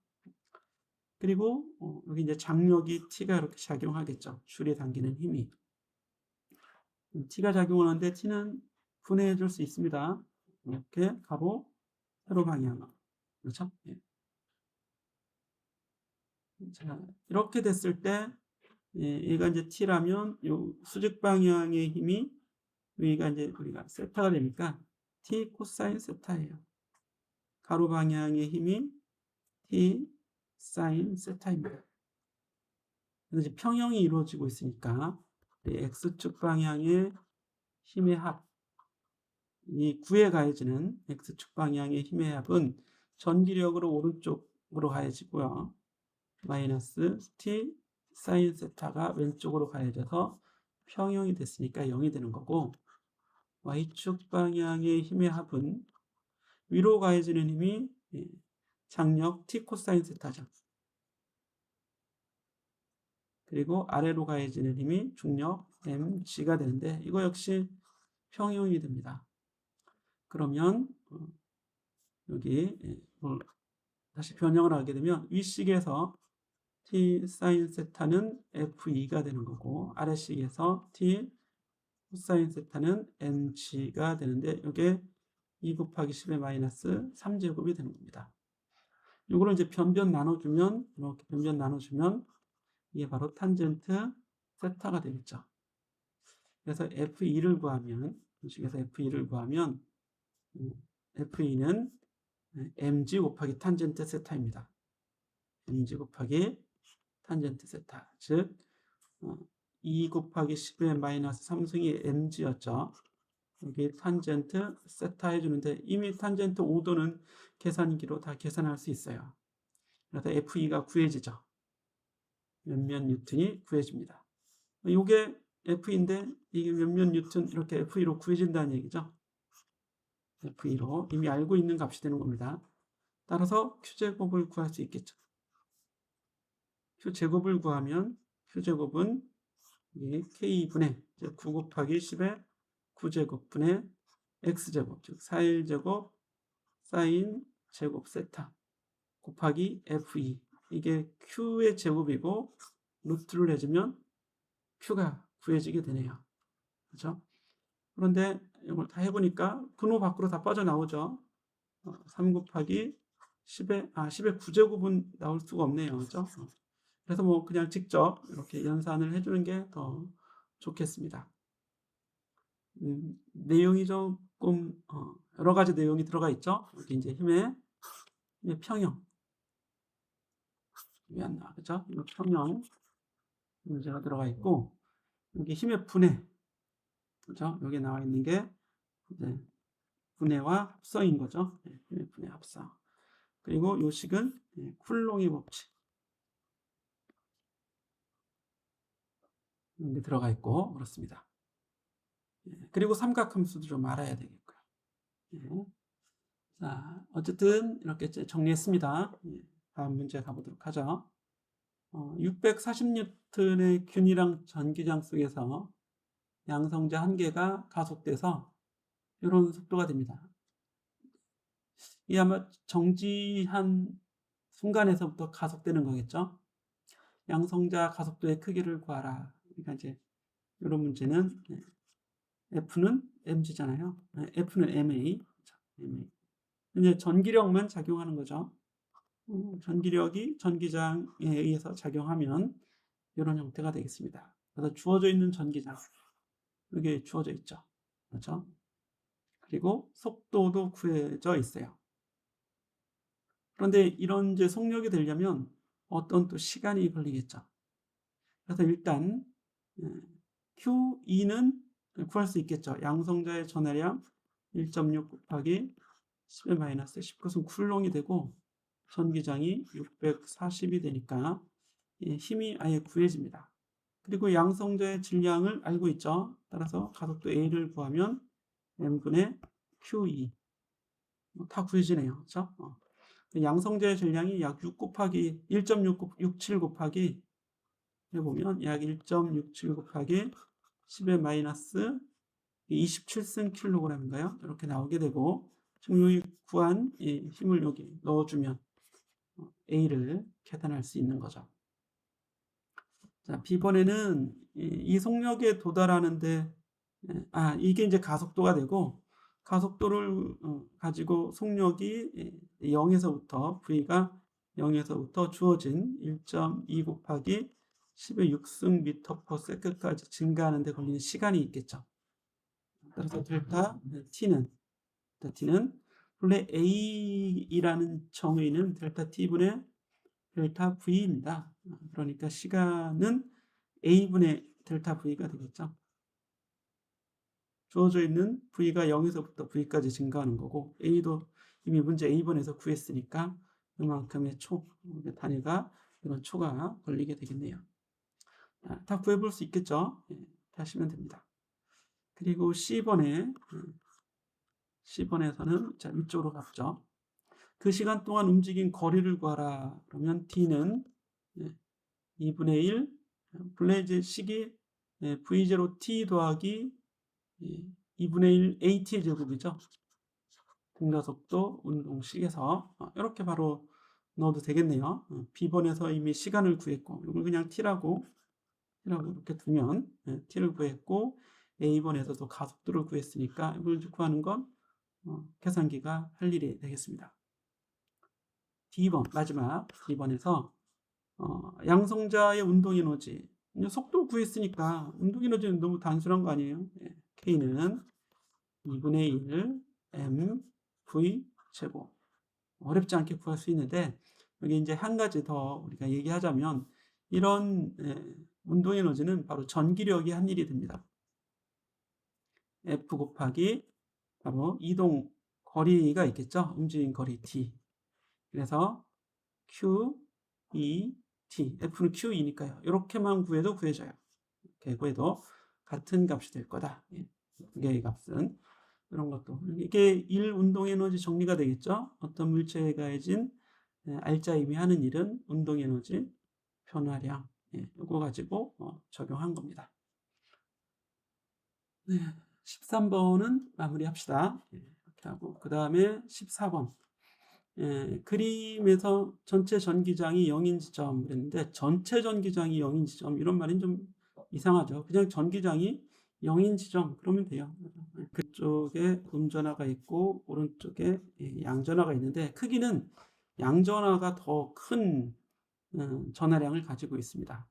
S1: 그리고 여기 이제 장력이 T가 이렇게 작용하겠죠. 줄이 당기는 힘이. T가 작용하는데 T는 분해해 줄 수 있습니다. 이렇게 가로, 세로 방향으로. 그렇죠? 예. 자, 이렇게 됐을 때, 얘가 이제 T라면, 요 수직 방향의 힘이, 여기가 이제 우리가 세타가 되니까, T 코사인 세타예요. 가로 방향의 힘이 T 사인 세타입니다. 그래서 이제 평형이 이루어지고 있으니까, X축 방향의 힘의 합, 이 9에 가해지는 X축 방향의 힘의 합은 전기력으로 오른쪽으로 가해지고요. 마이너스 T 사인 세타가 왼쪽으로 가해져서 평형이 됐으니까 0이 되는 거고, Y축 방향의 힘의 합은 위로 가해지는 힘이 장력 T 코사인 세타죠. 그리고 아래로 가해지는 힘이 중력 mg가 되는데 이거 역시 평형이 됩니다. 그러면 여기 다시 변형을 하게 되면 위식에서 t 사인 세타는 f2가 되는 거고 아래식에서 t 코사인 세타는 mg가 되는데 이게 2 곱하기 10의 마이너스 3제곱이 되는 겁니다. 이거를 이제 변변 나눠주면 이렇게 변변 나눠주면 이게 바로 탄젠트 세타가 되겠죠. 그래서 F2를 구하면 이 식에서 F2를 구하면 F2는 mg 곱하기 탄젠트 세타입니다. mg 곱하기 탄젠트 세타, 즉 2 곱하기 10의 마이너스 3승이 mg였죠. 여기 탄젠트 세타 해주는데 이미 탄젠트 5도는 계산기로 다 계산할 수 있어요. 그래서 F2가 구해지죠. 몇몇 뉴턴이 구해집니다. 이게 F인데 이게 몇몇 뉴턴 이렇게 F2로 구해진다는 얘기죠. F2로 이미 알고 있는 값이 되는 겁니다. 따라서 Q제곱을 구할 수 있겠죠. Q제곱을 구하면 Q제곱은 K분의 9 곱하기 10의 9제곱 분의 X제곱, 즉 4L제곱 사인 제곱 세타 곱하기 F2. 이게 Q의 제곱이고 루트를 해주면 Q가 구해지게 되네요. 그렇죠? 그런데 이걸 다 해보니까 근호 밖으로 다 빠져나오죠. 3 곱하기 10의 9제곱은 나올 수가 없네요. 그렇죠? 그래서 뭐 그냥 직접 이렇게 연산을 해주는 게 더 좋겠습니다. 내용이 조금 여러 가지 내용이 들어가 있죠. 여기 이제 힘의 평형, 그렇죠? 평형 문제가 들어가 있고 여기 힘의 분해, 그렇죠? 여기 나와 있는 게 이제 분해와 합성인 거죠. 힘의 분해 합성. 그리고 요식은 쿨롱의 법칙. 이런 게 들어가 있고 그렇습니다. 그리고 삼각함수도 좀 알아야 되겠고요. 자, 어쨌든 이렇게 정리했습니다. 다음 문제 가보도록 하죠. 640N의 균일항 전기장 속에서 양성자 한 개가 가속돼서 이런 속도가 됩니다. 이 아마 정지한 순간에서부터 가속되는 거겠죠. 양성자 가속도의 크기를 구하라. 그러니까 이제 이런 문제는 F는 mg잖아요. F는 ma. 이제 전기력만 작용하는 거죠. 전기력이 전기장에 의해서 작용하면 이런 형태가 되겠습니다. 그래서 주어져 있는 전기장, 이게 주어져 있죠. 그렇죠? 그리고 속도도 구해져 있어요. 그런데 이런 이제 속력이 되려면 어떤 또 시간이 걸리겠죠. 그래서 일단 Q2는 구할 수 있겠죠. 양성자의 전하량 1.6 곱하기 10의 마이너스 19승 쿨롱이 되고 전기장이 640이 되니까 힘이 아예 구해집니다. 그리고 양성자의 질량을 알고 있죠. 따라서 가속도 A를 구하면 M분의 Q2 다 구해지네요. 그렇죠? 양성자의 질량이 약 6 곱하기 1.67 곱하기 해보면 약 1.67 곱하기 10의 마이너스 27승 킬로그램인가요? 이렇게 나오게 되고 지금 여기 구한 이 힘을 여기 넣어주면 A를 계산할 수 있는 거죠. 자, B번에는 이 속력에 도달하는데 이게 이제 가속도가 되고 가속도를 가지고 속력이 0에서부터 V가 0에서부터 주어진 1.2 곱하기 10의 6승 미터 퍼 세컨드까지 증가하는 데 걸리는 시간이 있겠죠. 따라서 델타 T는 본래 A이라는 정의는 델타 T분의 델타 V입니다. 그러니까 시간은 A분의 델타 V가 되겠죠. 주어져 있는 V가 0에서부터 V까지 증가하는 거고 A도 이미 문제 A번에서 구했으니까 그만큼의 단위가 이런 초가 걸리게 되겠네요. 다 구해볼 수 있겠죠. 하시면 됩니다. 그리고 C번에서는 자 위쪽으로 가보죠. 그 시간 동안 움직인 거리를 구하라. 그러면 T는 2분의 1 블레이즈 시기 V0T 더하기 2분의 1 AT의 제곱이죠. 등가속도 운동식에서 이렇게 바로 넣어도 되겠네요. B번에서 이미 시간을 구했고 이걸 그냥 T라고 이렇게 두면 T를 구했고 A번에서도 가속도를 구했으니까 이걸 구하는 건 계산기가 할 일이 되겠습니다. D번 마지막 D번에서 양성자의 운동에너지 속도 구했으니까 운동에너지는 너무 단순한 거 아니에요? K는 2분의 1 mv 제곱 어렵지 않게 구할 수 있는데 여기 이제 한 가지 더 우리가 얘기하자면 이런 운동에너지는 바로 전기력이 한 일이 됩니다. F 곱하기 바로 이동 거리가 있겠죠. 움직인 거리 D. 그래서 Q, E, T. F는 Q2니까요. 이렇게만 구해도 구해져요. 이렇게 구해도 같은 값이 될 거다. 이게 값은. 이런 것도. 이게 1 운동 에너지 정리가 되겠죠. 어떤 물체에 가해진 R자 의미하는 일은 운동 에너지 변화량. 이거 가지고 적용한 겁니다. 네, 13번은 마무리합시다. 이렇게 하고 그 다음에 14번. 그림에서 전체 전기장이 0인 지점 그랬는데 전체 전기장이 0인 지점 이런 말은 좀 이상하죠. 그냥 전기장이 0인 지점 그러면 돼요. 그쪽에 음전하가 있고 오른쪽에 양전하가 있는데 크기는 양전하가 더 큰 전하량을 가지고 있습니다.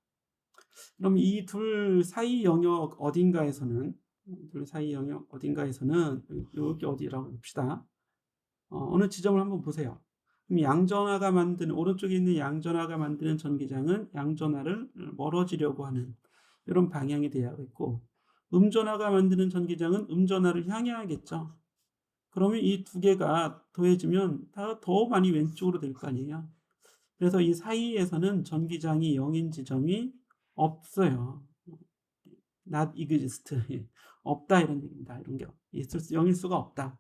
S1: 그럼 이 둘 사이 영역 어딘가에서는 여기 어디라고 봅시다. 어느 지점을 한번 보세요. 그럼 양전하가 만드는 오른쪽에 있는 양전하가 만드는 전기장은 양전하를 멀어지려고 하는 이런 방향이 되어 있고 음전하가 만드는 전기장은 음전하를 향해야겠죠. 그러면 이 두 개가 더해지면 다 더 많이 왼쪽으로 될 거 아니에요. 그래서 이 사이에서는 전기장이 0인 지점이 없어요. not exist. 없다 이런 얘기입니다. 이런 게 0일 수가 없다.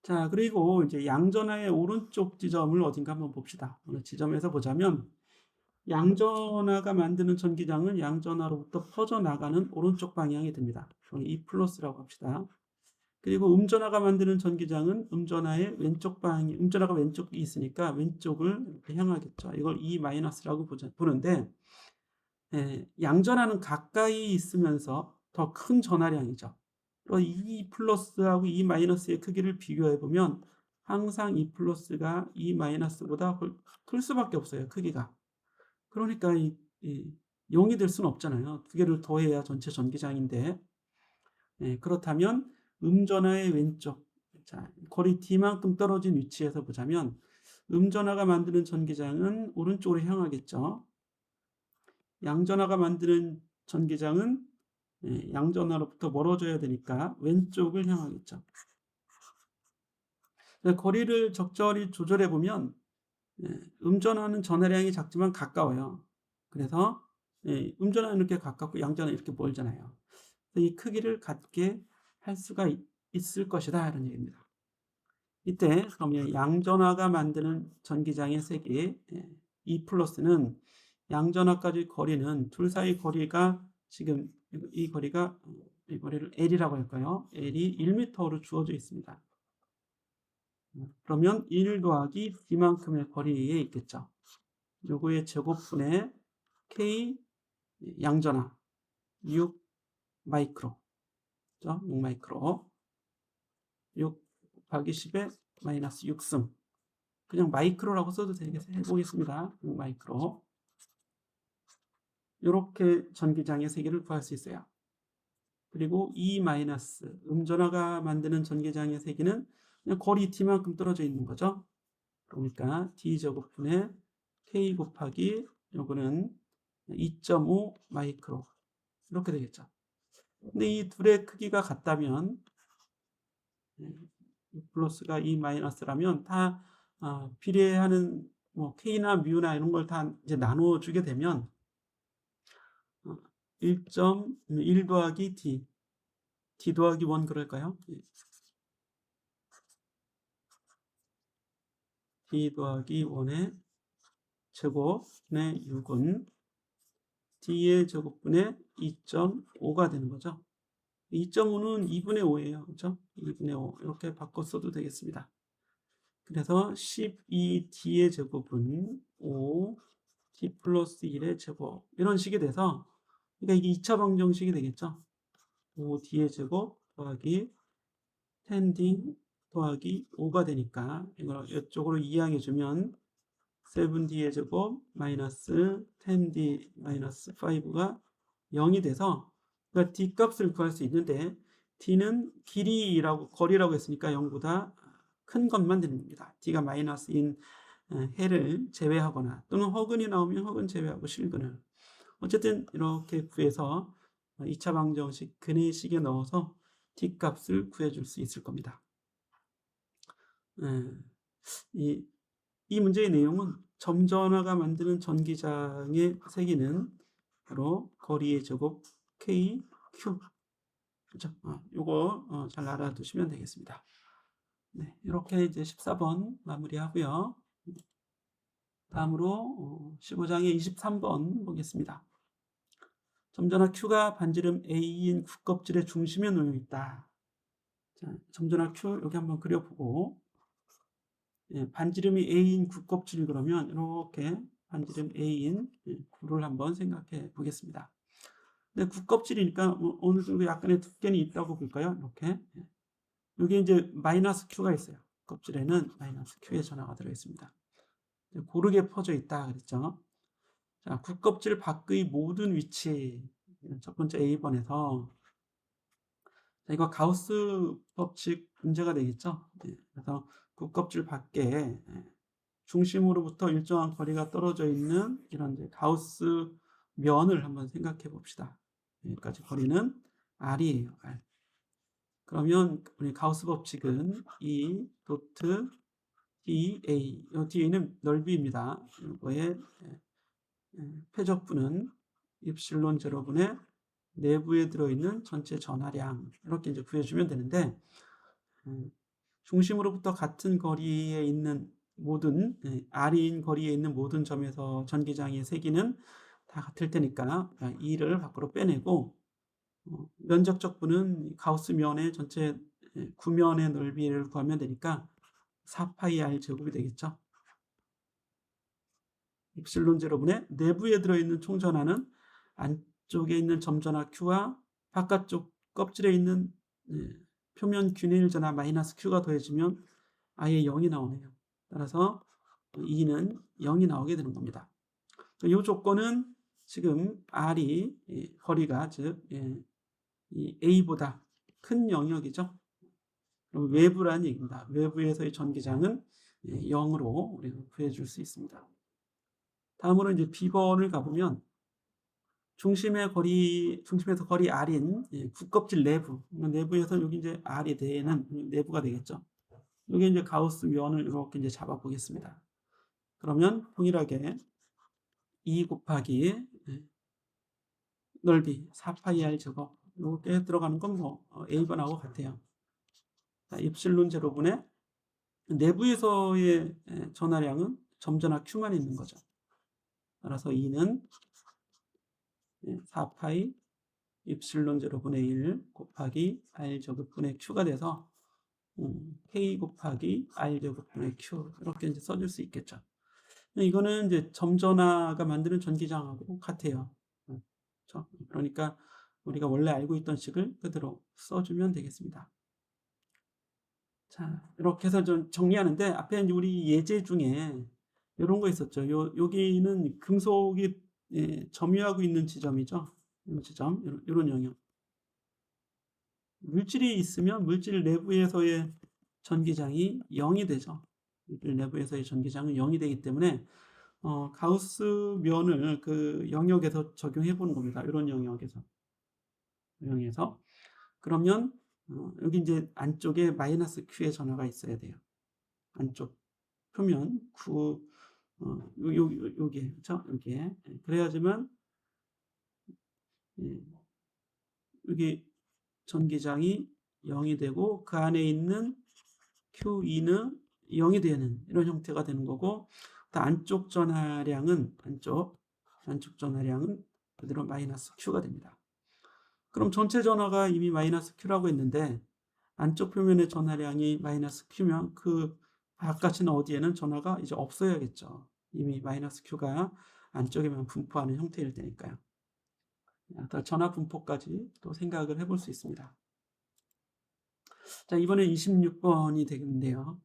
S1: 자, 그리고 이제 양전하의 오른쪽 지점을 어딘가 한번 봅시다. 어느 지점에서 보자면 양전하가 만드는 전기장은 양전하로부터 퍼져나가는 오른쪽 방향이 됩니다. 이 플러스라고 합시다. 그리고 음전하가 만드는 전기장은 음전하의 왼쪽 방향, 음전하가 왼쪽이 있으니까 왼쪽을 이렇게 향하겠죠. 이걸 E 마이너스라고 보는데 양전하는 가까이 있으면서 더 큰 전하량이죠. E 플러스하고 E 마이너스의 크기를 비교해 보면 항상 E 플러스가 E 마이너스보다 클 수밖에 없어요, 크기가. 그러니까 이 0이 될 수는 없잖아요. 두 개를 더해야 전체 전기장인데. 그렇다면 음전화의 왼쪽, 자, 거리 D만큼 떨어진 위치에서 보자면 음전화가 만드는 전기장은 오른쪽으로 향하겠죠. 양전화가 만드는 전기장은 양전화로부터 멀어져야 되니까 왼쪽을 향하겠죠. 거리를 적절히 조절해 보면 음전화는 전하량이 작지만 가까워요. 그래서 음전화는 이렇게 가깝고 양전화는 이렇게 멀잖아요. 이 크기를 갖게 할 수가 있을 것이다 이런 얘기입니다. 이때 그러면 양전화가 만드는 전기장의 세기 E 플러스는 양전화까지 거리는 둘 사이 거리가 지금 이 거리를 L이라고 할까요? L이 1m로 주어져 있습니다. 그러면 1 더하기 D만큼의 거리에 있겠죠. 요거의 제곱분의 K 양전화 6 마이크로. 6 마이크로. 6 곱하기 10에 마이너스 6승. 그냥 마이크로라고 써도 되겠어요. 해보겠습니다. 6 마이크로. 이렇게 전기장의 세기를 구할 수 있어요. 그리고 E 마이너스 음전화가 만드는 전기장의 세기는 그냥 거리 D만큼 떨어져 있는 거죠. 그러니까 D 제곱분의 K 곱하기 요거는 2.5 마이크로 이렇게 되겠죠. 근데 이 둘의 크기가 같다면 E 플러스가 E 마이너스라면 다 비례하는 뭐 K나 뮤나 이런 걸 다 이제 나눠주게 되면 1 더하기 D, D 더하기 1 그럴까요? D 더하기 1의 제곱분의 6은 D의 제곱분의 2.5가 되는 거죠. 2.5는 2분의 5예요. 그렇죠? 2분의 5 이렇게 바꿔 써도 되겠습니다. 그래서 12D의 제곱은 5D 플러스 1의 제곱 이런 식이 돼서 그러니까 이게 2차 방정식이 되겠죠. 5D의 제곱 더하기 10D 더하기 5가 되니까 이걸 이쪽으로 이항해주면 7D의 제곱 마이너스 10D 마이너스 5가 0이 돼서 그러니까 D 값을 구할 수 있는데 D는 길이라고 거리라고 했으니까 0보다 큰 것만 됩니다. D가 마이너스인 해를 제외하거나 또는 허근이 나오면 허근 제외하고 실근을 어쨌든 이렇게 구해서 2차 방정식 근해식에 넣어서 D 값을 구해줄 수 있을 겁니다. 이 문제의 내용은 점전화가 만드는 전기장의 세기는 바로 거리의 제곱 K, Q. 그렇죠? 요거 잘 알아두시면 되겠습니다. 네, 이렇게 이제 14번 마무리하고요. 다음으로 15장의 23번 보겠습니다. 점전화 Q가 반지름 A인 구껍질의 중심에 놓여 있다. 자, 점전화 Q 여기 한번 그려보고 반지름이 A인 구껍질 그러면 이렇게 반지름 A인 구를 한번 생각해 보겠습니다. 근데 구껍질이니까 어느 정도 약간의 두께는 있다고 볼까요? 이렇게 여기 이제 마이너스 Q가 있어요. 껍질에는 마이너스 Q의 전하가 들어 있습니다. 고르게 퍼져 있다 그랬죠. 자, 구껍질 밖의 모든 위치 첫 번째 A번에서 자, 이거 가우스 법칙 문제가 되겠죠. 그래서 구껍질 밖에 중심으로부터 일정한 거리가 떨어져 있는 이런 이제 가우스 면을 한번 생각해 봅시다. 여기까지 거리는 R이에요. R. 그러면 우리 가우스 법칙은 E 도트 dA, 이 dA는 넓이입니다. 이거의 패적분은 입실론 제로분의 내부에 들어있는 전체 전하량 이렇게 이제 구해주면 되는데 중심으로부터 같은 거리에 있는 모든 R인 거리에 있는 모든 점에서 전기장의 세기는 다 같을 테니까 E를 밖으로 빼내고 면적적 분은 가우스 면의 전체 구면의 넓이를 구하면 되니까 4파이 R 제곱이 되겠죠. 입실론 제로분의 내부에 들어있는 총전하는 안쪽에 있는 점전하 Q와 바깥쪽 껍질에 있는 표면 균일 전하 마이너스 Q가 더해지면 아예 0이 나오네요. 따라서 2는 0이 나오게 되는 겁니다. 이 조건은 지금 R이 거리가 즉 이 A보다 큰 영역이죠. 그럼 외부라는 얘기입니다. 외부에서의 전기장은 0으로 우리가 구해줄 수 있습니다. 다음으로 이제 B번을 가보면 중심에서 거리 R인 구껍질 내부에서 여기 이제 R이 되는 내부가 되겠죠. 여기 이제 가우스 면을 이렇게 이제 잡아 보겠습니다. 그러면 동일하게 2 곱하기 넓이 4파이 R 제곱 이렇게 들어가는 건 뭐 A번하고 같아요. 자, 입실론 제로분의 내부에서의 전하량은 점전하 Q만 있는 거죠. 따라서 2는 4파이 입실론 제로분의 1 곱하기 R 제곱분의 Q가 돼서 K 곱하기 R 제곱분의 Q 이렇게 이제 써줄 수 있겠죠. 이거는 이제 점전하가 만드는 전기장하고 같아요. 그렇죠? 그러니까 우리가 원래 알고 있던 식을 그대로 써주면 되겠습니다. 자, 이렇게 해서 좀 정리하는데 앞에 이제 우리 예제 중에 이런 거 있었죠. 여기는 금속이 점유하고 있는 지점이죠. 이 지점, 이런 영역. 물질이 있으면 물질 내부에서의 전기장이 0이 되죠. 물질 내부에서의 전기장은 0이 되기 때문에 가우스 면을 그 영역에서 적용해 보는 겁니다. 이런 영역에서. 그러면 여기 이제 안쪽에 마이너스 Q의 전하가 있어야 돼요. 안쪽 표면 여기에 그렇죠? 여기에 그래야지만 여기 전기장이 0이 되고 그 안에 있는 Q2는 0이 되는 이런 형태가 되는 거고 안쪽 전하량은 안쪽 전하량은 그대로 마이너스 Q가 됩니다. 그럼 전체 전하가 이미 마이너스 Q라고 했는데 안쪽 표면의 전하량이 마이너스 Q면 그 바깥이나 어디에는 전하가 이제 없어야겠죠. 이미 마이너스 Q가 안쪽에만 분포하는 형태일 테니까요. 전하 분포까지 또 생각을 해볼 수 있습니다. 자, 이번에 26번이 되겠는데요.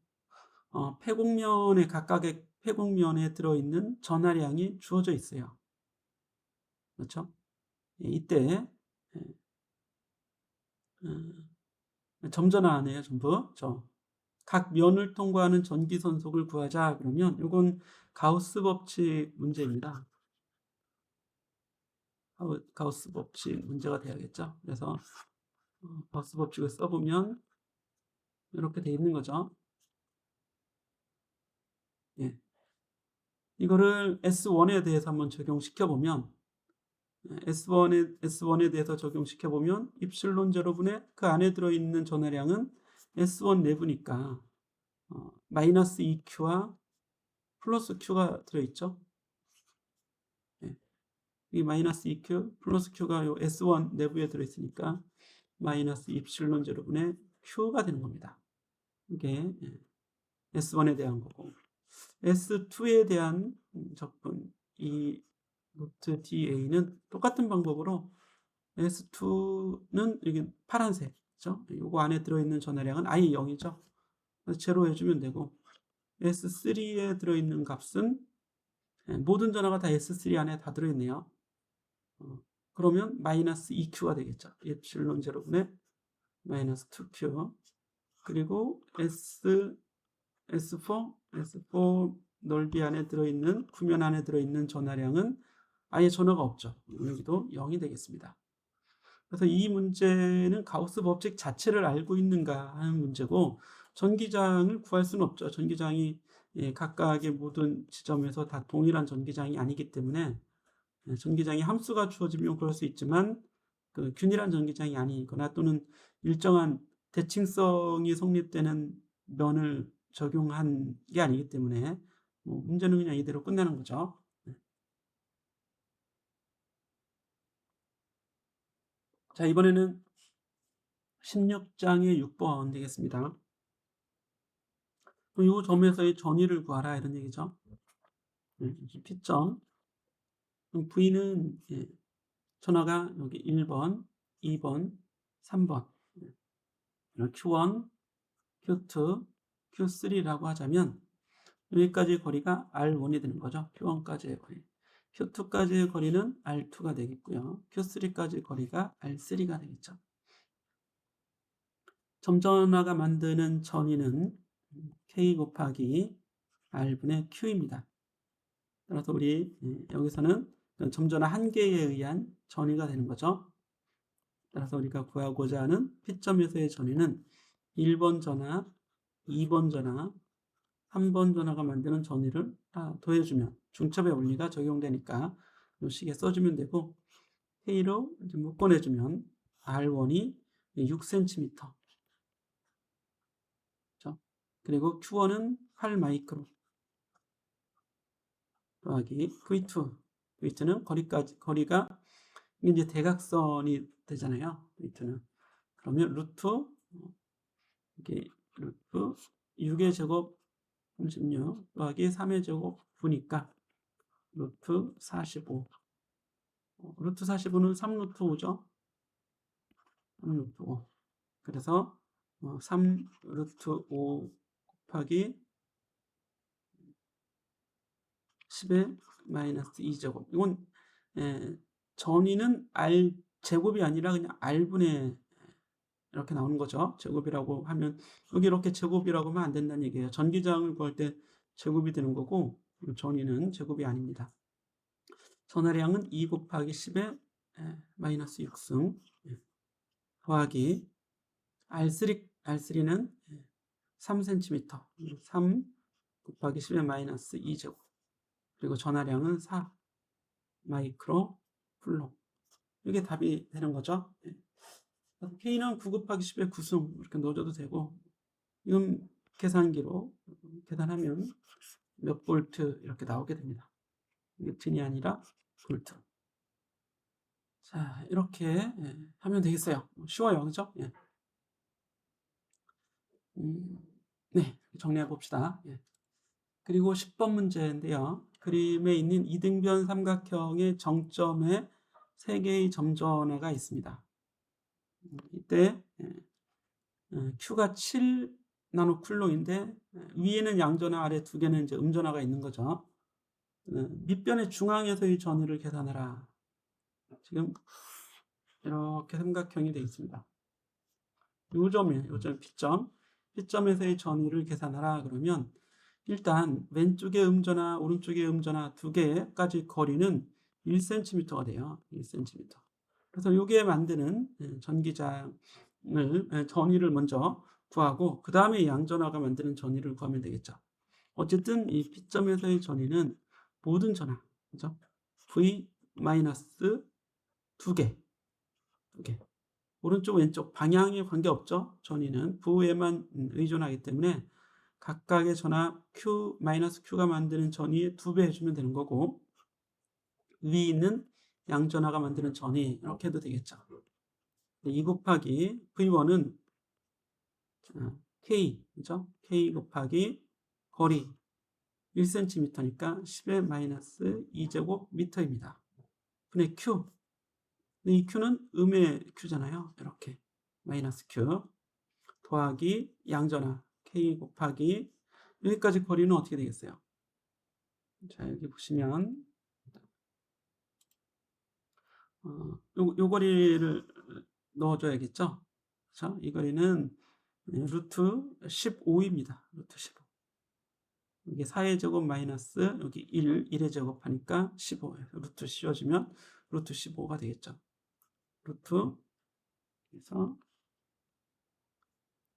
S1: 폐곡면에 각각의 폐곡면에 들어있는 전하량이 주어져 있어요. 그렇죠? 이때 점전하네요, 전부. 각 면을 통과하는 전기선속을 구하자 그러면 이건 가우스 법칙 문제입니다. 가우스 법칙 문제가 돼야겠죠. 그래서 가우스 법칙을 써보면 이렇게 돼 있는 거죠. 이거를 S1에 대해서 한번 적용시켜보면 S1에 대해서 적용시켜보면 입실론 제로분의 그 안에 들어있는 전하량은 S1 내부니까 마이너스 2Q와 플러스 Q가 들어있죠. 이 마이너스 2Q 플러스 Q가 요 S1 내부에 들어있으니까 마이너스 입실론 제로분의 Q가 되는 겁니다. 이게 S1에 대한 거고 S2에 대한 적분 이 노트 DA는 똑같은 방법으로 S2는 여기 파란색, 그죠? 요거 안에 들어있는 전하량은 아예 0이죠. 그래서 제로 해주면 되고 S3에 들어있는 값은 모든 전하가 다 S3 안에 다 들어있네요. 그러면 마이너스 2Q가 되겠죠. 엡실론 제로분의 마이너스 2Q 그리고 S4 넓이 안에 들어있는 구면 안에 들어있는 전하량은 아예 전하가 없죠. 여기도 0이 되겠습니다. 그래서 이 문제는 가우스 법칙 자체를 알고 있는가 하는 문제고 전기장을 구할 수는 없죠. 전기장이 각각의 모든 지점에서 다 동일한 전기장이 아니기 때문에 전기장의 함수가 주어지면 그럴 수 있지만 그 균일한 전기장이 아니거나 또는 일정한 대칭성이 성립되는 면을 적용한 게 아니기 때문에 문제는 그냥 이대로 끝나는 거죠. 자, 이번에는 16장의 6번 되겠습니다. 이 점에서의 전위를 구하라 이런 얘기죠. P점 V는 전화가 여기 1번, 2번, 3번 Q1, Q2, Q3라고 하자면 여기까지 거리가 R1이 되는 거죠. Q1까지의 거리. Q2까지의 거리는 R2가 되겠고요. Q3까지 거리가 R3가 되겠죠. 점전화가 만드는 전위는 K 곱하기 R분의 Q입니다. 따라서 우리 여기서는 점전화 한 개에 의한 전위가 되는 거죠. 따라서 우리가 구하고자 하는 P점에서의 전위는 1번 전화, 2번 전화, 3번 전화가 만드는 전위를 다 더해주면 중첩의 원리가 적용되니까 이 식에 써주면 되고, K로 이제 묶어내주면 R1이 6cm, 그렇죠? 그리고 Q1은 8 마이크로 더하기 V2. V2는 거리가 이제 대각선이 되잖아요. V2는 그러면 이게 루트 6의 제곱 36 더하기 3의 제곱 9니까 루트 45. 루트 45는 3루트 5죠. 3루트 5. 그래서 3루트 5 곱하기 10의 마이너스 2제곱. 이건 전위는 R 제곱이 아니라 그냥 R분의 이렇게 나오는 거죠. 제곱이라고 하면 여기 이렇게 제곱이라고 하면 안 된다는 얘기예요. 전기장을 구할 때 제곱이 되는 거고 전위는 제곱이 아닙니다. 전하량은 2 곱하기 10의 마이너스 6승 더하기 R3는 3cm 3 곱하기 10의 마이너스 2제곱 그리고 전하량은 4 마이크로 쿨롬. 이게 답이 되는 거죠. K는 9 곱하기 10의 9승 이렇게 넣어줘도 되고, 이건 계산기로 계산하면 몇 볼트 이렇게 나오게 됩니다. 뉴턴이 아니라 볼트. 자, 이렇게 하면 되겠어요. 쉬워요, 그죠? 네, 정리해 봅시다. 그리고 10번 문제인데요. 그림에 있는 이등변 삼각형의 정점에 3개의 점전화가 있습니다. 이때 Q가 7 나노쿨롱인데 위에는 양전화, 아래 2개는 이제 음전화가 있는 거죠. 밑변의 중앙에서의 전위를 계산하라. 지금 이렇게 삼각형이 되어 있습니다. 요점 P점. P점에서의 전위를 계산하라 그러면 일단 왼쪽의 음전화, 오른쪽의 음전화 2개까지 거리는 1cm가 돼요. 1cm. 그래서 요게 만드는 전위를 먼저 구하고 그 다음에 양전화가 만드는 전위를 구하면 되겠죠. 어쨌든 이 P점에서의 전위는 모든 전화, 그죠? V 마이너스 2개. 오른쪽 왼쪽 방향에 관계없죠. 전위는 부에만 의존하기 때문에 각각의 전화 Q 마이너스 Q가 만드는 전위의 2배 해주면 되는 거고, 위에 있는 양전화가 만드는 전위 이렇게 해도 되겠죠. 2 곱하기 V1은 K, 그죠? K 곱하기 거리 1cm니까 10의 마이너스 2제곱 미터입니다. 분의 Q. 이 Q는 음의 Q잖아요. 이렇게 마이너스 Q 더하기 양전화 K 곱하기 여기까지 거리는 어떻게 되겠어요? 자, 여기 보시면 요 거리를 넣어줘야겠죠? 그렇죠? 이 거리는 루트 15입니다. 루트 15. 이게 4의 제곱 마이너스 여기 1의 제곱하니까 15예요. 루트 씌워주면 루트 15가 되겠죠. 그래서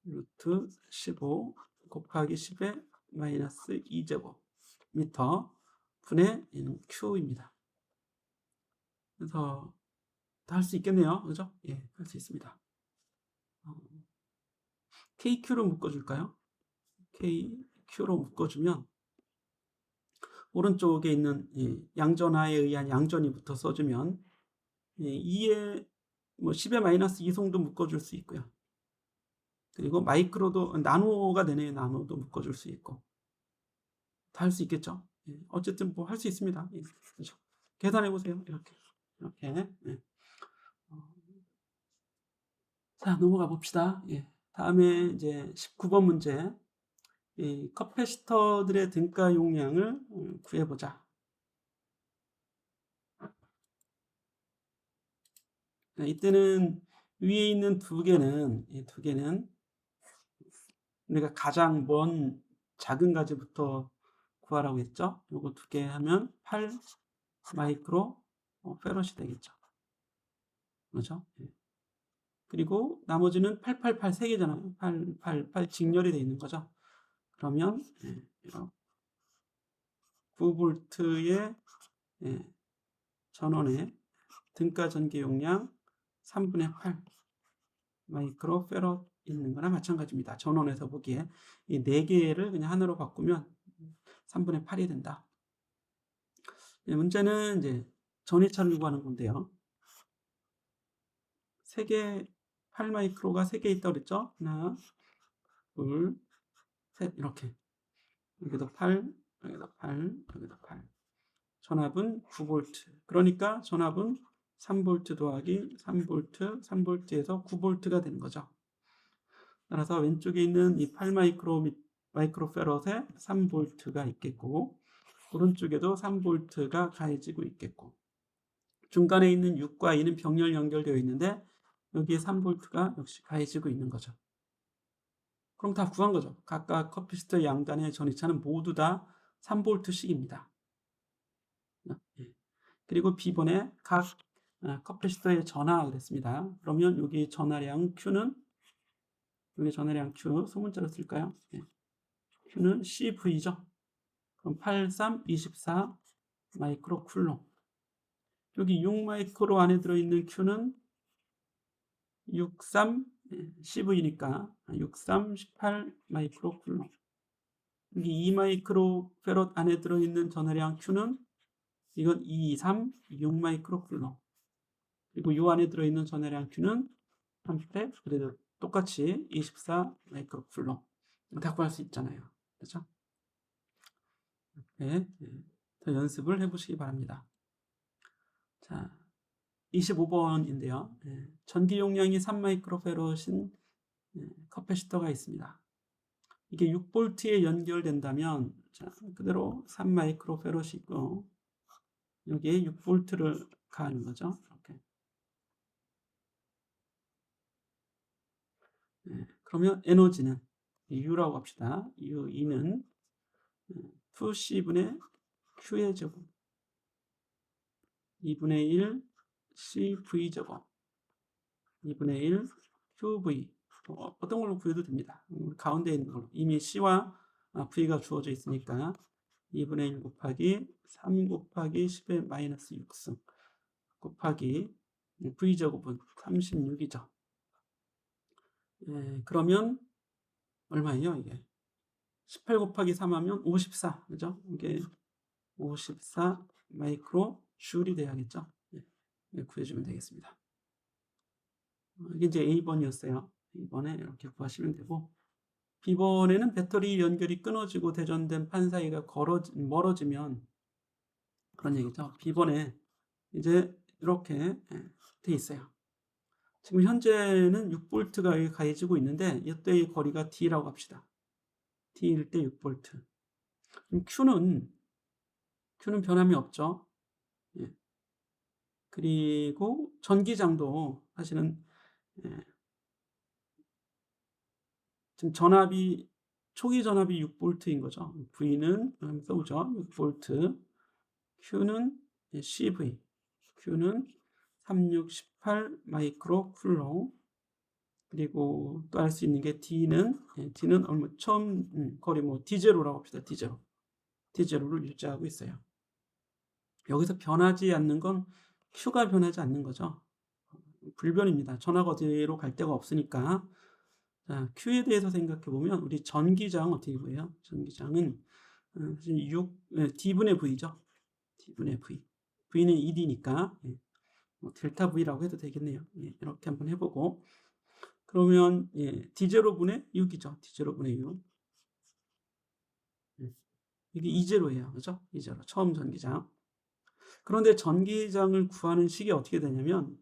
S1: 루트 15 곱하기 10의 마이너스 2제곱 미터 분의 Q입니다. 그래서 다 할 수 있겠네요. 그죠? 예, 할 수 있습니다. KQ로 묶어줄까요? KQ로 묶어주면 오른쪽에 있는 양전하에 의한 양전위부터 써주면 2에 10의 마이너스 2송도 묶어줄 수 있고요. 그리고 마이크로도 나노가 되네요. 나노도 묶어줄 수 있고 다 할 수 있겠죠. 어쨌든 뭐 할 수 있습니다. 그렇죠? 계산해 보세요. 이렇게. 자, 넘어가 봅시다. 다음에 이제 19번 문제. 이 커패시터들의 등가 용량을 구해보자. 이때는 위에 있는 두 개는, 이 두 개는 우리가 가장 먼 작은 가지부터 구하라고 했죠. 요거 두 개 하면 8 마이크로 페럿이 되겠죠. 그렇죠? 예. 그리고 나머지는 888 세 개잖아요. 888 직렬이 되어 있는 거죠. 그러면 예, 9V의 예, 전원의 등가 전기 용량 3분의 8 마이크로 페럿 있는 거나 마찬가지입니다. 전원에서 보기에 이 네 개를 그냥 하나로 바꾸면 3분의 8이 된다. 예, 문제는 이제 전위차를 구하는 건데요. 3개 8 마이크로가 3개 있다고 그랬죠? 하나, 둘, 셋 이렇게. 여기도 8, 여기도 8, 여기도 8. 전압은 9V. 그러니까 전압은 3V 더하기 3V, 3V에서 9V가 되는 거죠. 따라서 왼쪽에 있는 이 8 마이크로페럿에 3V가 있겠고, 오른쪽에도 3V가 가해지고 있겠고, 중간에 있는 6과 2는 병렬 연결되어 있는데, 여기에 3V가 역시 가해지고 있는 거죠. 그럼 다 구한 거죠. 각각 커피시터 양단의 전위차는 모두 다 3V씩입니다. 그리고 B번에 각 커피시터의 전하 그랬습니다. 그러면 여기 전하량 Q는, 여기 전하량 Q 소문자로 쓸까요? Q는 CV죠. 그럼 83, 24 마이크로 쿨롱. 여기 6 마이크로 안에 들어있는 Q는 63 CV니까 63, 18 마이크로 쿨롱. 여기 2 마이크로 페럿 안에 들어있는 전하량 Q는 이건 2, 3, 6 마이크로 쿨롱. 그리고 이 안에 들어있는 전하량 Q는 3프랩, 그래도 똑같이 24 마이크로 쿨롱. 다 구할 수 있잖아요. 그렇죠? 네, 더 연습을 해보시기 바랍니다. 자, 25번인데요. 전기 용량이 3 마이크로페럿인 커패시터가 있습니다. 이게 6V에 연결된다면, 자, 그대로 3 마이크로페럿이 있고, 여기에 6V를 가하는 거죠. 이렇게. 그러면 에너지는 U라고 합시다. U는 2C분의 Q의 제곱 2분의 1 CV 제곱 2분의 1 QV 어떤 걸로 구해도 됩니다. 가운데 있는 걸로 이미 C와 V가 주어져 있으니까 2분의 1 곱하기 3 곱하기 10의 마이너스 6승 곱하기 V 제곱은 36이죠. 그러면 얼마예요 이게? 18 곱하기 3 하면 54, 그죠? 이게 54 마이크로 줄이 돼야겠죠? 구해주면 되겠습니다. 이게 이제 A번이었어요. A번에 이렇게 구하시면 되고, B번에는 배터리 연결이 끊어지고 대전된 판 사이가 멀어지면 그런 얘기죠. B번에 이제 이렇게 돼 있어요. 지금 현재는 6V가 가해지고 있는데 이때의 거리가 D라고 합시다. D일 때 6V. 그럼 Q는 변함이 없죠. 그리고 전기장도 사실은 지금 초기 전압이 6V인 거죠. V는 써보죠. 6V. Q는 CV. Q는 3618 마이크로 쿨롱. 그리고 또 알 수 있는 게 D는 얼마 처음 거리 D0라고 합시다. D0를 유지하고 있어요. 여기서 변하지 않는 건 Q가 변하지 않는 거죠. 불변입니다. 전화가 어디로 갈 데가 없으니까. 자, Q에 대해서 생각해 보면 우리 전기장 어떻게 구해요? 전기장은 D분의 V죠. D분의 V. V는 1이니까 델타 V라고 해도 되겠네요. 이렇게 한번 해보고 그러면 D0분의 6이죠. D0분의 6. 이게 E0예요. 그죠? E0. 처음 전기장. 그런데 전기장을 구하는 식이 어떻게 되냐면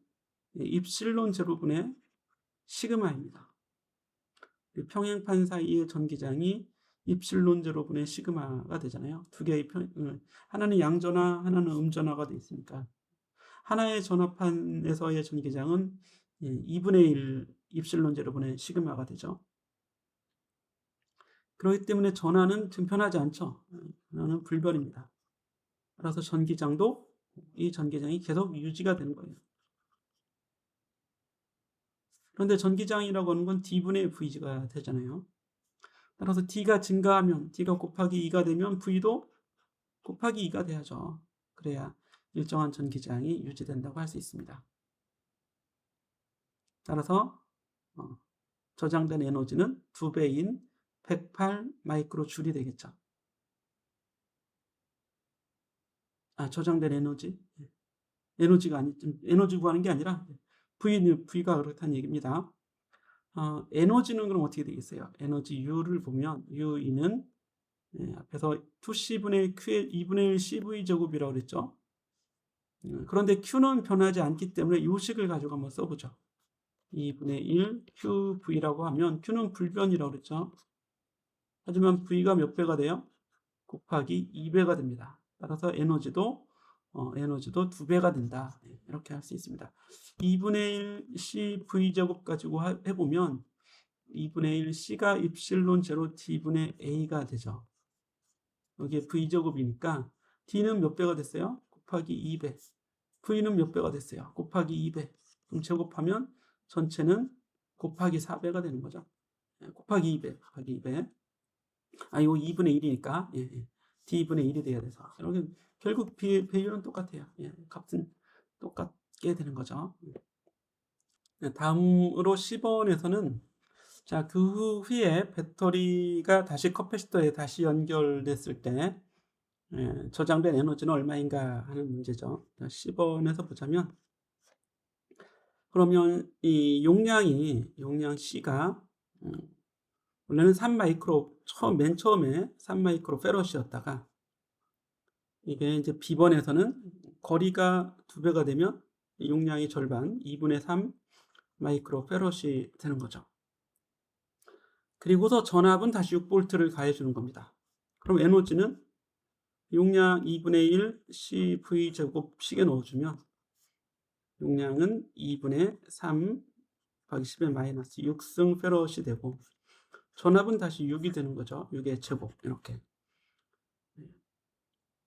S1: 입실론 제로분의 시그마입니다. 평행판 사이의 전기장이 입실론 제로분의 시그마가 되잖아요. 두 개의 하나는 양전화, 하나는 음전화가 돼 있으니까 하나의 전화판에서의 전기장은 2분의 1 입실론 제로분의 시그마가 되죠. 그렇기 때문에 전화는 변하지 않죠. 전화는 불변입니다. 따라서 전기장도 이 전기장이 계속 유지가 되는 거예요. 그런데 전기장이라고 하는 건 D분의 V가 되잖아요. 따라서 D가 증가하면 D가 곱하기 2가 되면 V도 곱하기 2가 돼야죠. 그래야 일정한 전기장이 유지된다고 할 수 있습니다. 따라서 저장된 에너지는 2배인 108 마이크로줄이 되겠죠. 저장된 에너지. 에너지가 에너지 구하는 게 아니라 V가 그렇다는 얘기입니다. 에너지는 그럼 어떻게 되겠어요? 에너지 U를 보면 U는 앞에서 2C분의 Q의 2분의 1 CV 제곱이라고 그랬죠. 그런데 Q는 변하지 않기 때문에 이 식을 가지고 한번 써보죠. 2분의 1 QV라고 하면 Q는 불변이라고 그랬죠. 하지만 V가 몇 배가 돼요? 곱하기 2배가 됩니다. 따라서 에너지도 2배가 된다. 이렇게 할 수 있습니다. 2분의 1 CV 제곱 가지고 해보면 2분의 1 C가 입실론 제로 T분의 A가 되죠. 여기에 V제곱이니까 T는 몇 배가 됐어요? 곱하기 2배. V는 몇 배가 됐어요? 곱하기 2배. 그럼 제곱하면 전체는 곱하기 4배가 되는 거죠. 곱하기 2배. 곱하기 2배. 이거 2분의 1이니까 D분의 1이 돼야 돼서 이렇게 결국 배율은 똑같아요. 값은 똑같게 되는 거죠. 다음으로 10번에서는 자, 그 후에 배터리가 다시 커패시터에 다시 연결됐을 때 저장된 에너지는 얼마인가 하는 문제죠. 10번에서 보자면 그러면 이 용량 C가 원래는 3마이크로 맨 처음에 3마이크로 페럿이었다가 이게 이제 B번에서는 거리가 2배가 되면 용량의 절반 2분의 3 마이크로 페럿이 되는 거죠. 그리고서 전압은 다시 6볼트를 가해주는 겁니다. 그럼 에너지는 용량 2분의 1 CV 제곱씩에 넣어주면 용량은 2분의 3 곱하기 10의 마이너스 6승 페럿이 되고 전압은 다시 6이 되는 거죠. 6의 제곱 이렇게.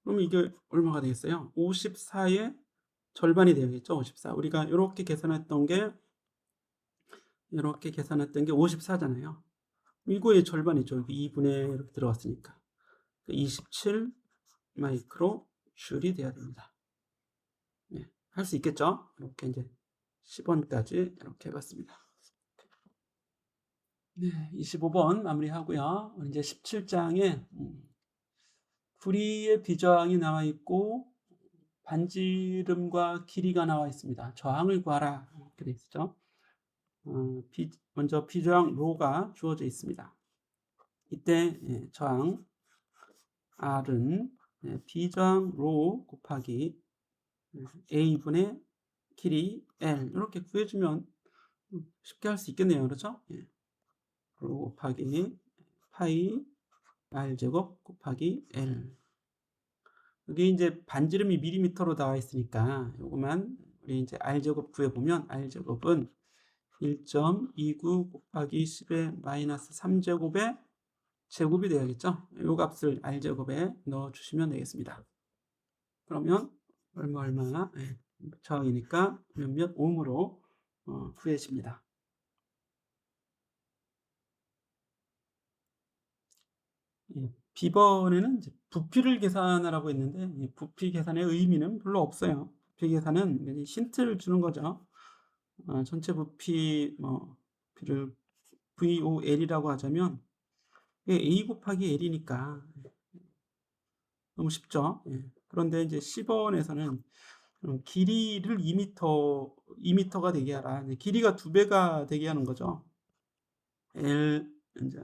S1: 그럼 이게 얼마가 되겠어요? 54의 절반이 되겠죠. 54. 우리가 이렇게 계산했던 게 54잖아요. 이거의 절반이죠. 2분의 이렇게 들어갔으니까 27 마이크로 줄이 돼야 됩니다. 할 수 있겠죠? 이렇게 이제 10번까지 이렇게 해봤습니다. 25번 마무리하고요. 이제 17장에 구리의 비저항이 나와 있고 반지름과 길이가 나와 있습니다. 저항을 구하라 이렇게 되어 있죠. 먼저 비저항 로가 주어져 있습니다. 이때 저항 R은 비저항 로 곱하기 A분의 길이 L 이렇게 구해주면 쉽게 할 수 있겠네요. 그렇죠? 로 곱하기 파이 R제곱 곱하기 L. 여기 이제 반지름이 밀리미터로 나와 있으니까 요거만 우리 이제 R제곱 구해보면 R제곱은 1.29 곱하기 10의 마이너스 3제곱의 제곱이 되야겠죠? 요 값을 R제곱에 넣어주시면 되겠습니다. 그러면 얼마 저항이니까 몇몇 옴으로 구해집니다. B번에는 이제 부피를 계산하라고 했는데 이 부피 계산의 의미는 별로 없어요. 부피 계산은 힌트를 주는 거죠. 전체 부피 부피를 VOL이라고 하자면 A 곱하기 L이니까 너무 쉽죠. 그런데 이제 10번에서는 길이를 2m가 되게 하라. 길이가 2배가 되게 하는 거죠.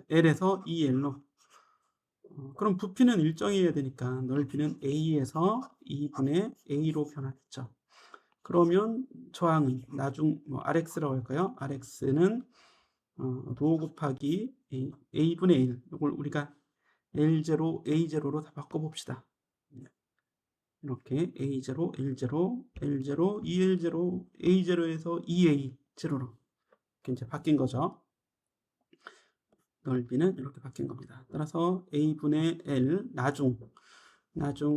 S1: L에서 2L로. 그럼 부피는 일정해야 되니까 넓이는 A에서 2분의 A로 변하겠죠. 그러면 저항은 RX라고 할까요? RX는 로 곱하기 A분의 1. 이걸 우리가 L0, A0로 다 바꿔봅시다. 이렇게 A0, L0, L0, EL0, A0에서 EA0로 이렇게 이제 바뀐 거죠. 넓이는 이렇게 바뀐 겁니다. 따라서 A분의 L 나중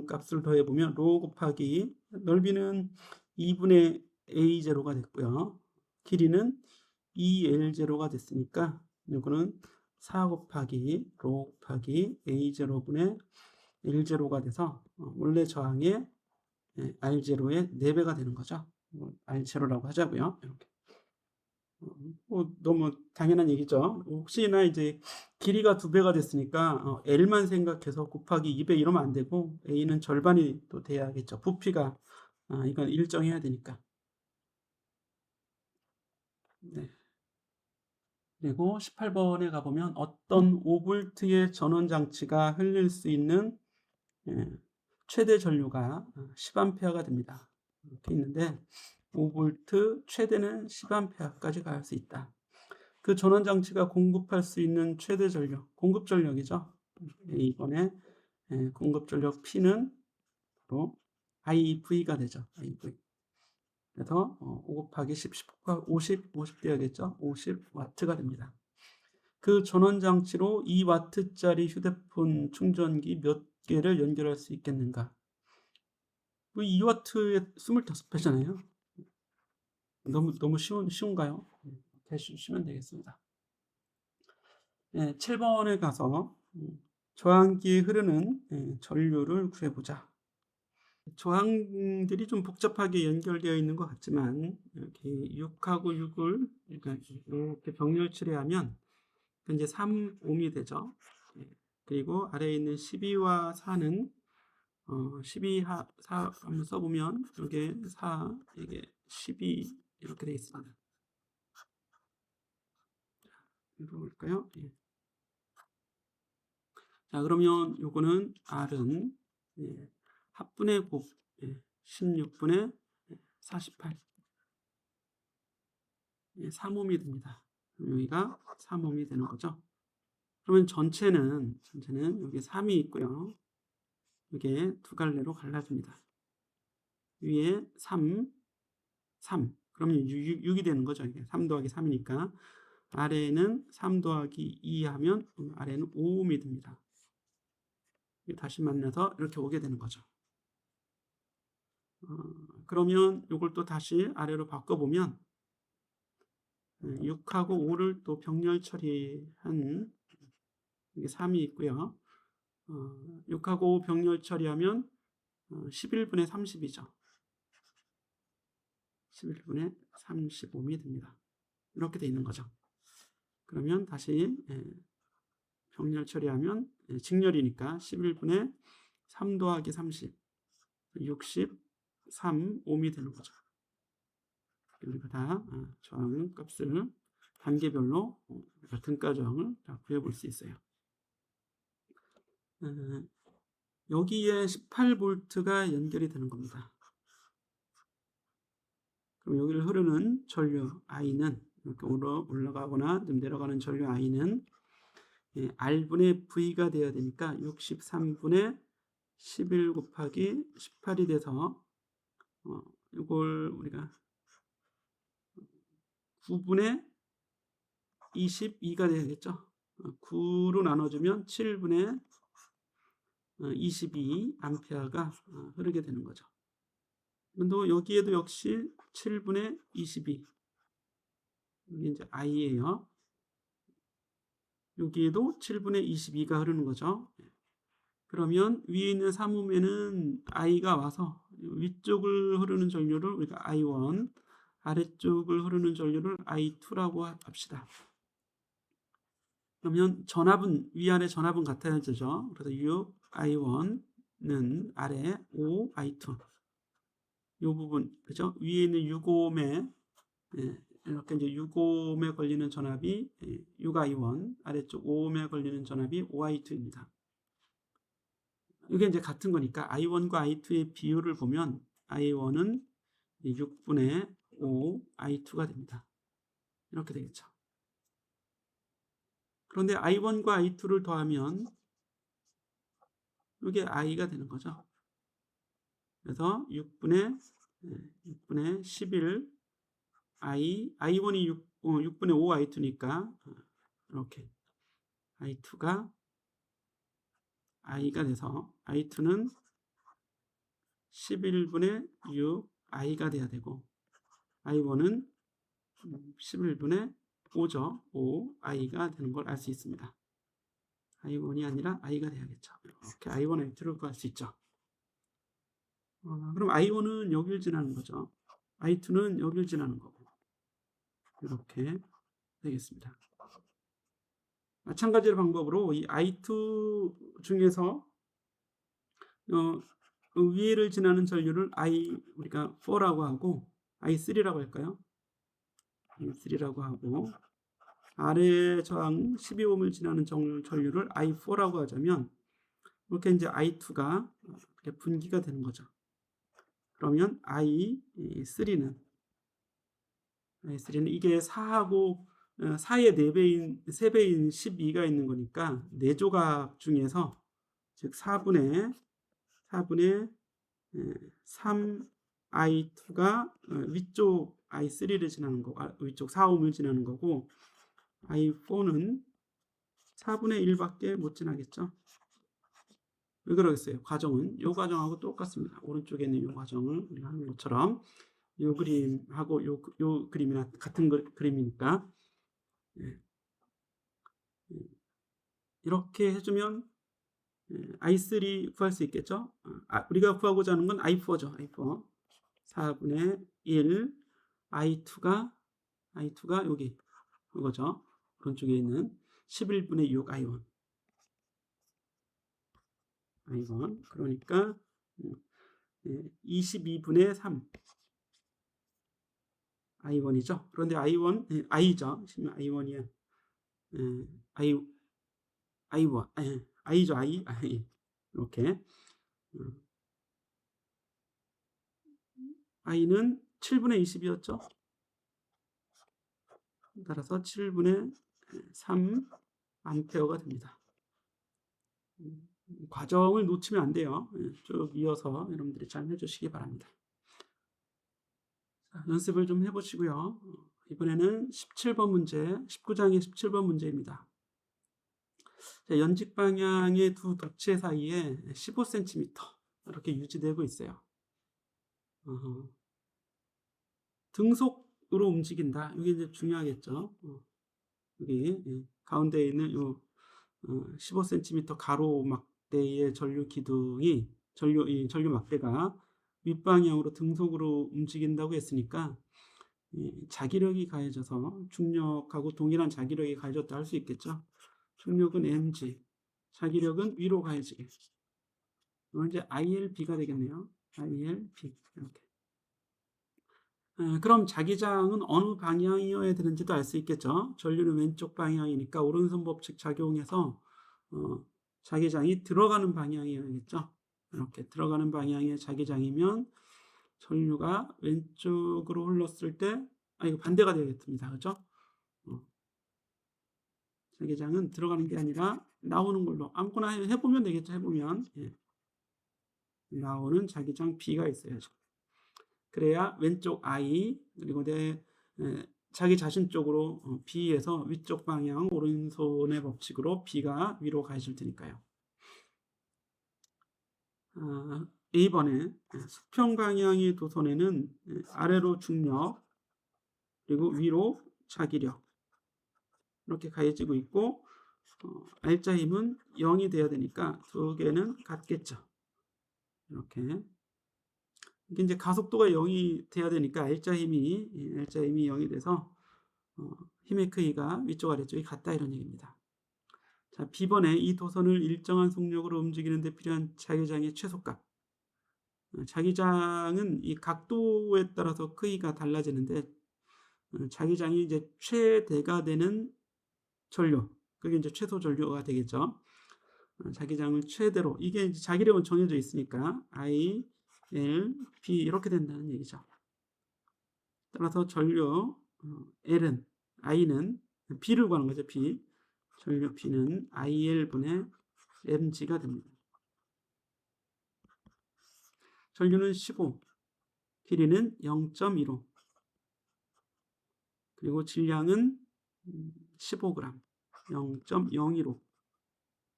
S1: 값을 더해보면 로 곱하기 넓이는 2분의 A0가 됐고요. 길이는 2L0가 됐으니까 이거는 4 곱하기 로 곱하기 A0분의 L0가 돼서 원래 저항의 R0의 4배가 되는 거죠. R0라고 하자고요. 이렇게. 너무 당연한 얘기죠. 혹시나 이제 길이가 2배가 됐으니까 L만 생각해서 곱하기 2배 이러면 안 되고 A는 절반이 또 돼야겠죠. 부피가 이건 일정해야 되니까. 네. 그리고 18번에 가보면 어떤 5V의 전원 장치가 흘릴 수 있는 최대 전류가 10A가 됩니다. 이렇게 있는데 5V 최대는 10A까지 갈 수 있다. 그 전원 장치가 공급할 수 있는 최대 전력, 공급 전력이죠. 이번에 공급 전력 P는 바로 IV가 되죠. IV. 그래서 5 곱하기 10, 50 돼야겠죠. 50W가 됩니다. 그 전원 장치로 2W짜리 휴대폰 충전기 몇 개를 연결할 수 있겠는가? 2W에 25배잖아요. 너무 쉬운가요? 이렇게 쉬면 되겠습니다. 7번에 가서 저항기에 흐르는 전류를 구해보자. 저항들이 좀 복잡하게 연결되어 있는 것 같지만 이렇게 6하고 6을 이렇게 병렬 처리하면 이제 3옴이 되죠. 그리고 아래에 있는 12와 4는 12, 4 한번 써보면 이게 4, 이게 12 이렇게 되어 있습니다. 읽어볼까요? 예. 자, 그러면 요거는 R은 합분의 곱 16분의 48 3옴이 됩니다. 여기가 3옴이 되는 거죠. 그러면 전체는 여기 3이 있고요. 이게 두 갈래로 갈라집니다. 위에 3 그러면 6이 되는 거죠. 이게 3 더하기 3이니까 아래에는 3 더하기 2 하면 아래는 5옴이 됩니다. 다시 만나서 이렇게 오게 되는 거죠. 그러면 이걸 또 다시 아래로 바꿔보면 6하고 5를 또 병렬 처리한 이게 3이 있고요. 6하고 5 병렬 처리하면 11분의 30이죠. 11분의 35옴이 됩니다. 이렇게 돼 있는 거죠. 그러면 다시 병렬 처리하면 직렬이니까 11분의 3 더하기 30 63옴이 되는 거죠. 우리가 다 저항 값을 단계별로 등가 저항을 다 구해볼 수 있어요. 여기에 18V가 연결이 되는 겁니다. 그럼 여기를 흐르는 전류 I는 이렇게 올라가거나 좀 내려가는 전류 I는 R분의 V가 되어야 되니까 63분의 11 곱하기 18이 돼서 이걸 우리가 9분의 22가 되겠죠. 9로 나눠주면 7분의 22A가 흐르게 되는 거죠. 또 여기에도 역시 7분의 22 이게 이제 I예요. 여기에도 7분의 22가 흐르는 거죠. 그러면 위에 있는 3옴에는 I가 와서 위쪽을 흐르는 전류를 우리가 I1, 아래쪽을 흐르는 전류를 I2라고 합시다. 그러면 전압은 위아래 전압은 같아야죠. 그래서 6 I1는 아래 5 I2. 이 부분 그죠? 위에 있는 6옴에 이렇게 이제 6옴에 걸리는 전압이 6I1, 아래쪽 5옴에 걸리는 전압이 5I2입니다. 이게 이제 같은 거니까 I1과 I2의 비율을 보면 I1은 6분의 5 I2가 됩니다. 이렇게 되겠죠. 그런데 I1과 I2를 더하면 이게 i가 되는 거죠. 그래서 6분의 11 i1이 6분의 5 i2니까 이렇게 i2가 i가 돼서 i2는 11분의 6 i가 돼야 되고 i1은 11분의 5죠. 5 i가 되는 걸 알 수 있습니다. i1이 아니라 i가 돼야겠죠. 이렇게 i1, i2를 구할 수 있죠. 그럼 i1은 여기를 지나는 거죠. i2는 여기를 지나는 거고 이렇게 되겠습니다. 마찬가지 방법으로 이 i2 중에서 위를 지나는 전류를 우리가 4라고 하고 i3라고 할까요? i3라고 하고 아래 저항 12ohm을 지나는 전류를 i4라고 하자면 이렇게 이제 i2가 분기가 되는 거죠. 그러면 i3는 이게 4하고 4의 4배인 3배인 12가 있는 거니까 4조각 중에서 즉 4분의 3 i2가 위쪽 i3를 지나는 거고 위쪽 4ohm을 지나는 거고 i4는 4분의 1밖에 못 지나겠죠. 왜 그러겠어요? 과정은 이 과정하고 똑같습니다. 오른쪽에 있는 이 과정을 우리가 하는 것처럼 이 그림하고 요 그림이나 같은 그림이니까 이렇게 해주면 i3 구할 수 있겠죠. 우리가 구하고자 하는 건 i4죠. i4 4분의 1 i2가 여기 그거죠. 오른쪽에 있는 11분의 6 i1 그러니까 22분의 3 i1이죠. 그런데 i죠. i1이야. i1 i죠. i 이렇게 i는 7분의 20이었죠. 따라서 7분의 3 암페어가 됩니다. 과정을 놓치면 안 돼요. 쭉 이어서 여러분들이 잘 해주시기 바랍니다. 자, 연습을 좀 해보시고요. 이번에는 17번 문제, 19장의 17번 문제입니다. 자, 연직 방향의 두 덕체 사이에 15cm 이렇게 유지되고 있어요. 등속으로 움직인다. 이게 이제 중요하겠죠. 여기 가운데 있는 요 15cm 가로막대의 전류 기둥이 전류 막대가 윗방향으로 등속으로 움직인다고 했으니까 자기력이 가해져서 중력하고 동일한 자기력이 가해졌다 할 수 있겠죠. 중력은 mg, 자기력은 위로 가해지게. 이건 이제 ILB가 되겠네요. ILB 이렇게. 그럼 자기장은 어느 방향이어야 되는지도 알 수 있겠죠. 전류는 왼쪽 방향이니까 오른손 법칙 작용해서 자기장이 들어가는 방향이어야겠죠. 이렇게 들어가는 방향의 자기장이면 전류가 왼쪽으로 흘렀을 때 이거 반대가 되겠습니다. 그렇죠? 자기장은 들어가는 게 아니라 나오는 걸로 아무거나 해보면 되겠죠. 해보면 나오는 자기장 B가 있어야죠. 그래야 왼쪽 I 그리고 자기 자신 쪽으로 B에서 위쪽 방향 오른손의 법칙으로 B가 위로 가해질 테니까요. A번에 수평 방향의 도선에는 아래로 중력 그리고 위로 자기력 이렇게 가해지고 있고 R자 힘은 0이 돼야 되니까 두 개는 같겠죠. 이렇게 이제 가속도가 0이 돼야 되니까 R자 힘이 0이 돼서 힘의 크기가 위쪽 아래쪽이 같다 이런 얘기입니다. 자, B번에 이 도선을 일정한 속력으로 움직이는 데 필요한 자기장의 최소값. 자기장은 이 각도에 따라서 크기가 달라지는데 자기장이 이제 최대가 되는 전류, 그게 이제 최소 전류가 되겠죠. 자기장을 최대로 이게 이제 자기력은 정해져 있으니까 I, L, B 이렇게 된다는 얘기죠. 따라서 전류 L은 I는 B를 구하는 거죠. B 전류 B는 IL분의 mg가 됩니다. 전류는 15, 길이는 0.15, 그리고 질량은 15g, 0.015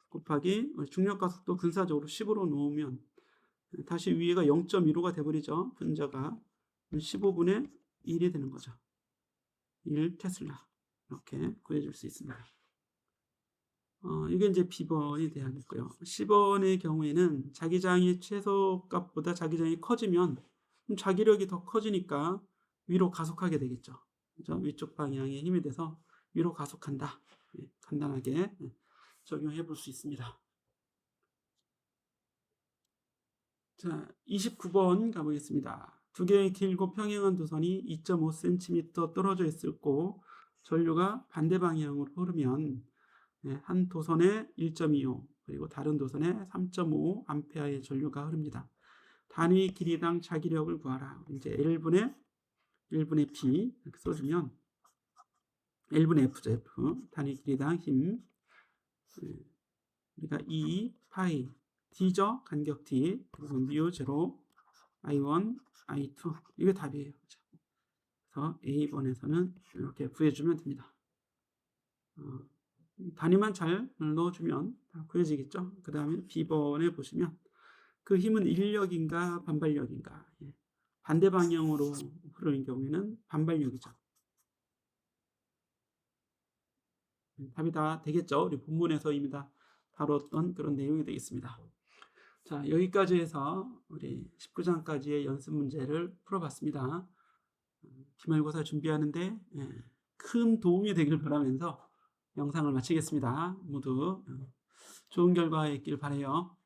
S1: 곱하기 중력가속도 근사적으로 10으로 놓으면 다시 위에가 0.15가 돼버리죠. 분자가 15분의 1이 되는 거죠. 1 테슬라. 이렇게 구해줄 수 있습니다. 이게 이제 B번에 대한이고요. C번의 경우에는 자기장이 최소값보다 자기장이 커지면 자기력이 더 커지니까 위로 가속하게 되겠죠. 그죠? 위쪽 방향에 힘이 돼서 위로 가속한다. 간단하게 적용해 볼 수 있습니다. 자, 29번 가보겠습니다. 두 개의 길고 평행한 도선이 2.5cm 떨어져 있을 고 전류가 반대 방향으로 흐르면 한 도선에 1.25 그리고 다른 도선에 3.5 암페어의 전류가 흐릅니다. 단위 길이당 자기력을 구하라. 이제 L분의 B 이렇게 써주면 L분의 F죠. F. 단위 길이당 힘. 우리가 2 파이 D죠. 간격 D. 그리고 뮤 제로 I1, I2. 이게 답이에요. 그래서 A번에서는 이렇게 구해주면 됩니다. 단위만 잘 넣어주면 다 구해지겠죠. 그 다음에 B번에 보시면 그 힘은 인력인가 반발력인가. 반대 방향으로 흐르는 경우에는 반발력이죠. 답이 다 되겠죠. 우리 본문에서 이미 다 다뤘던 그런 내용이 되겠습니다. 자, 여기까지 해서 우리 19장까지의 연습 문제를 풀어봤습니다. 기말고사 준비하는데 큰 도움이 되길 바라면서 영상을 마치겠습니다. 모두 좋은 결과 있길 바라요.